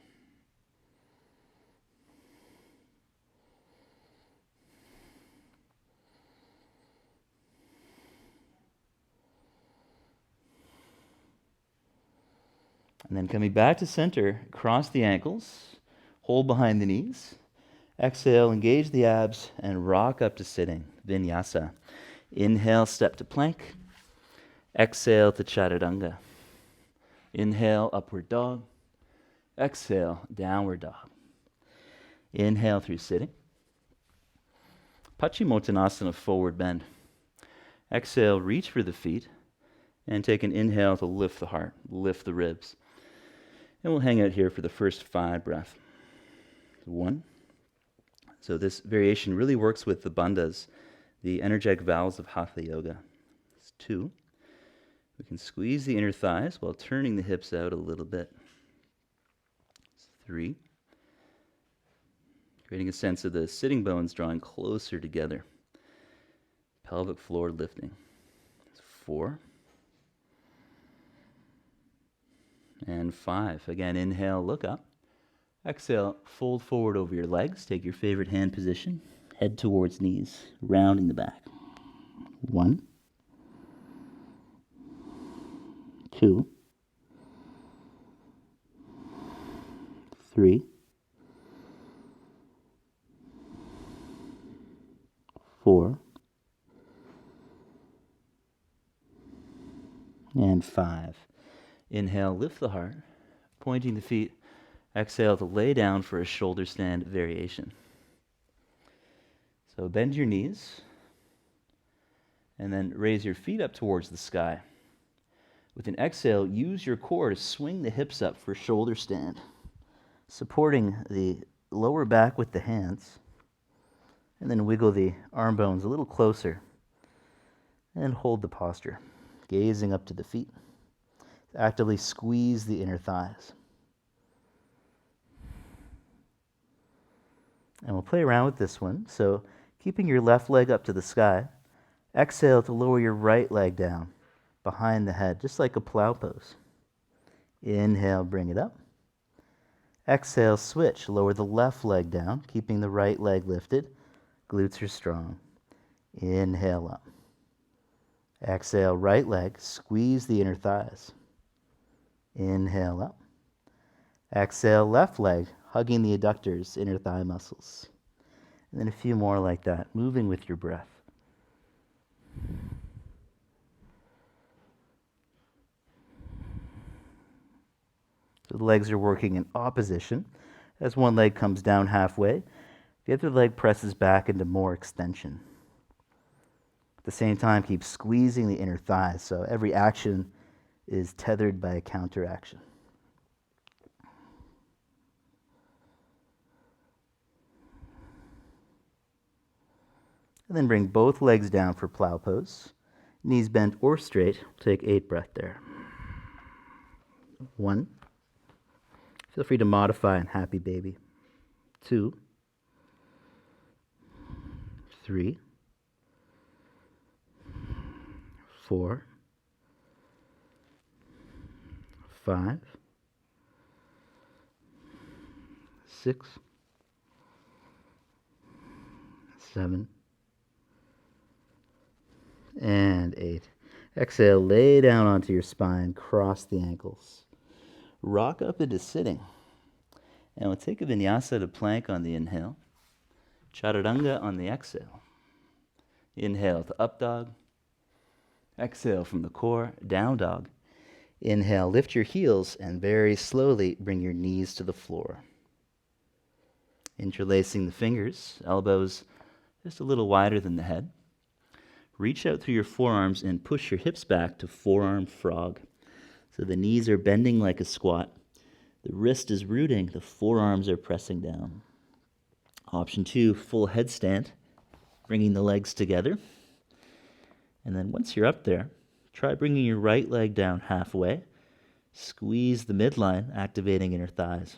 And then coming back to center, cross the ankles, hold behind the knees. Exhale, engage the abs, and rock up to sitting, Vinyasa. Inhale, step to plank. Exhale to Chaturanga. Inhale, upward dog. Exhale, downward dog. Inhale through sitting. Paschimottanasana, forward bend. Exhale, reach for the feet, and take an inhale to lift the heart, lift the ribs. And we'll hang out here for the first 5 breaths. 1. So this variation really works with the bandhas, the energetic vowels of Hatha Yoga. It's 2. We can squeeze the inner thighs while turning the hips out a little bit. It's 3. Creating a sense of the sitting bones drawing closer together. Pelvic floor lifting. It's 4. And 5. Again, inhale, look up. Exhale, fold forward over your legs. Take your favorite hand position. Head towards knees, rounding the back. 1. 2. 3. 4. And 5. Inhale, lift the heart, pointing the feet. Exhale to lay down for a shoulder stand variation. So bend your knees, and then raise your feet up towards the sky. With an exhale, use your core to swing the hips up for shoulder stand, supporting the lower back with the hands, and then wiggle the arm bones a little closer, and hold the posture, gazing up to the feet. Actively squeeze the inner thighs. And we'll play around with this one. So keeping your left leg up to the sky, exhale to lower your right leg down behind the head, just like a plow pose. Inhale, bring it up. Exhale, switch. Lower the left leg down, keeping the right leg lifted. Glutes are strong. Inhale up. Exhale, right leg. Squeeze the inner thighs. Inhale up. Exhale, left leg, hugging the adductors, inner thigh muscles. And then a few more like that, moving with your breath. So the legs are working in opposition. As one leg comes down halfway, the other leg presses back into more extension. At the same time, keep squeezing the inner thighs, so every action is tethered by a counteraction. And then bring both legs down for plow pose. Knees bent or straight. Take 8 breaths there. 1. Feel free to modify in happy baby. 2. 3. 4. 5. 6. 7. And 8. Exhale, lay down onto your spine, cross the ankles. Rock up into sitting. And we'll take a vinyasa to plank on the inhale. Chaturanga on the exhale. Inhale to up dog. Exhale from the core, down dog. Inhale, lift your heels and very slowly bring your knees to the floor. Interlacing the fingers, elbows just a little wider than the head. Reach out through your forearms and push your hips back to forearm frog. So the knees are bending like a squat. The wrist is rooting, the forearms are pressing down. Option 2, full headstand, bringing the legs together. And then once you're up there, try bringing your right leg down halfway. Squeeze the midline, activating inner thighs.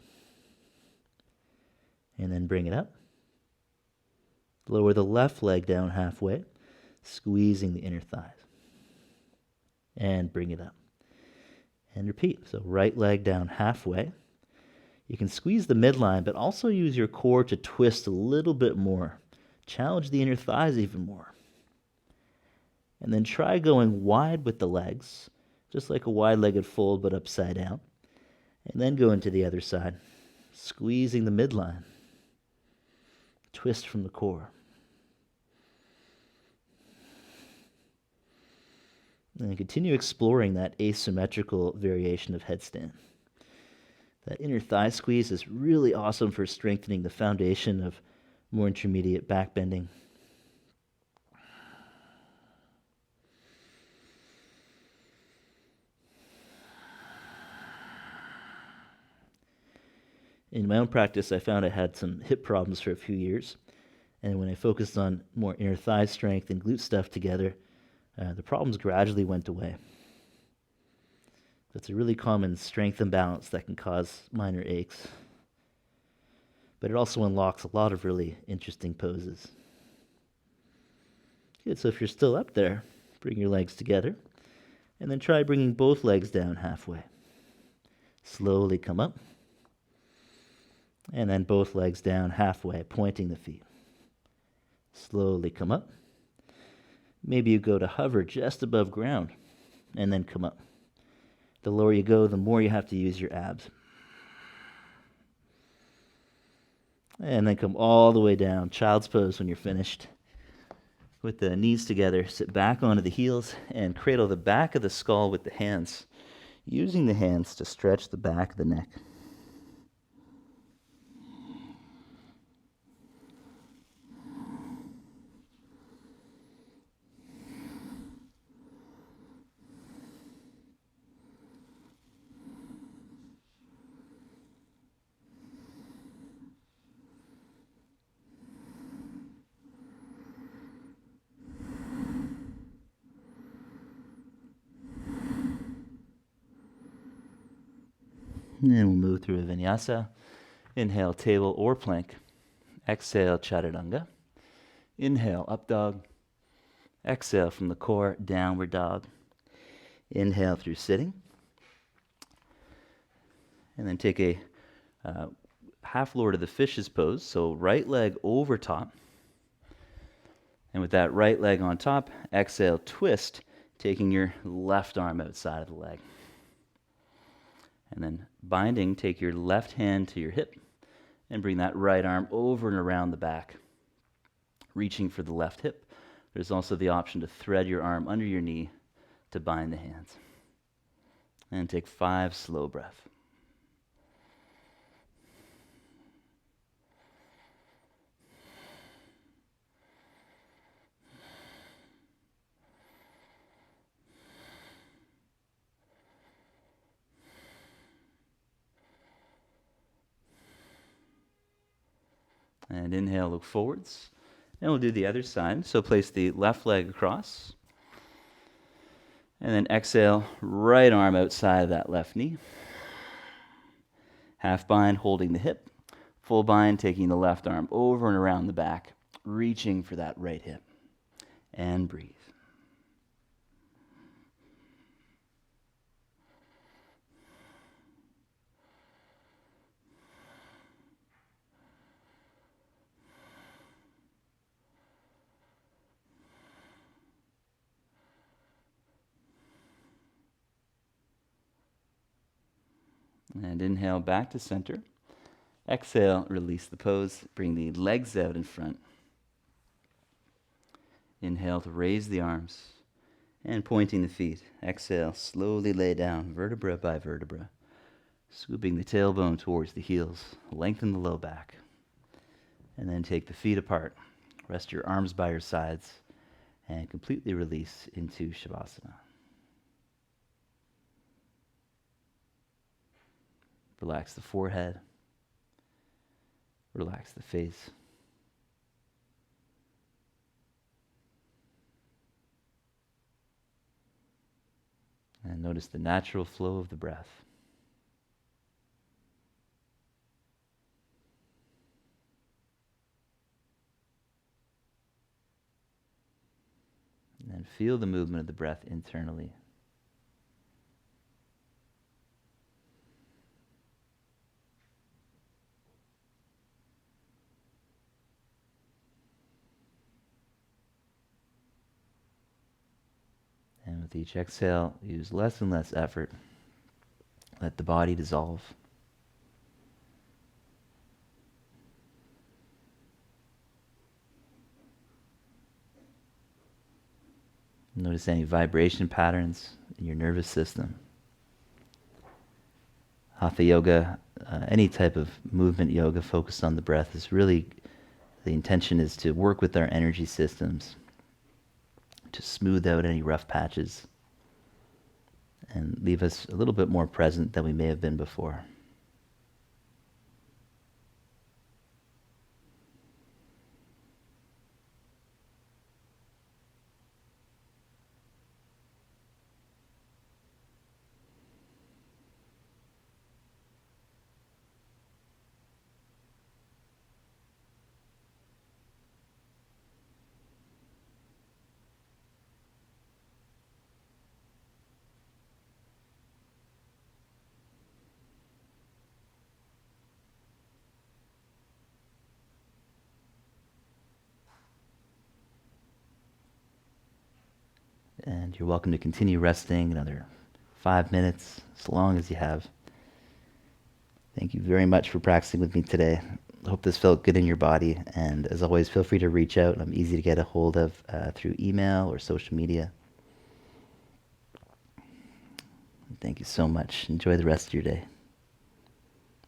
And then bring it up. Lower the left leg down halfway. squeezing the inner thighs. And bring it up. And repeat. So right leg down halfway. You can squeeze the midline, but also use your core to twist a little bit more. Challenge the inner thighs even more. And then try going wide with the legs, just like a wide-legged fold, but upside down. And then go into the other side, squeezing the midline. Twist from the core. And continue exploring that asymmetrical variation of headstand. That inner thigh squeeze is really awesome for strengthening the foundation of more intermediate back bending. In my own practice, I found I had some hip problems for a few years. And when I focused on more inner thigh strength and glute stuff together, the problems gradually went away. It's a really common strength imbalance that can cause minor aches. But it also unlocks a lot of really interesting poses. Good, so if you're still up there, bring your legs together, and then try bringing both legs down halfway. Slowly come up, and then both legs down halfway, pointing the feet. Slowly come up. Maybe you go to hover just above ground, and then come up. The lower you go, the more you have to use your abs. And then come all the way down, child's pose when you're finished. With the knees together, sit back onto the heels and cradle the back of the skull with the hands, using the hands to stretch the back of the neck. And then we'll move through a Vinyasa. Inhale, table or plank. Exhale, chaturanga. Inhale, up dog. Exhale from the core, downward dog. Inhale through sitting. And then take a half lower to the fish's pose. So right leg over top. And with that right leg on top, exhale, twist, taking your left arm outside of the leg. And then binding, take your left hand to your hip and bring that right arm over and around the back, reaching for the left hip. There's also the option to thread your arm under your knee to bind the hands. And take 5 slow breaths. And inhale, look forwards. And we'll do the other side. So place the left leg across. And then exhale, right arm outside of that left knee. Half bind, holding the hip. Full bind, taking the left arm over and around the back, reaching for that right hip. And breathe. And inhale back to center. Exhale, release the pose. Bring the legs out in front. Inhale to raise the arms. And pointing the feet. Exhale, slowly lay down, vertebra by vertebra. Scooping the tailbone towards the heels. Lengthen the low back. And then take the feet apart. Rest your arms by your sides. And completely release into Shavasana. Relax the forehead. Relax the face. And notice the natural flow of the breath. And feel the movement of the breath internally. And with each exhale, use less and less effort. Let the body dissolve. Notice any vibration patterns in your nervous system. Hatha yoga, any type of movement yoga focused on the breath is really, the intention is to work with our energy systems, to smooth out any rough patches and leave us a little bit more present than we may have been before. And you're welcome to continue resting another 5 minutes, as long as you have. Thank you very much for practicing with me today. I hope this felt good in your body. And as always, feel free to reach out. I'm easy to get a hold of through email or social media. Thank you so much. Enjoy the rest of your day.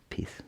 Peace.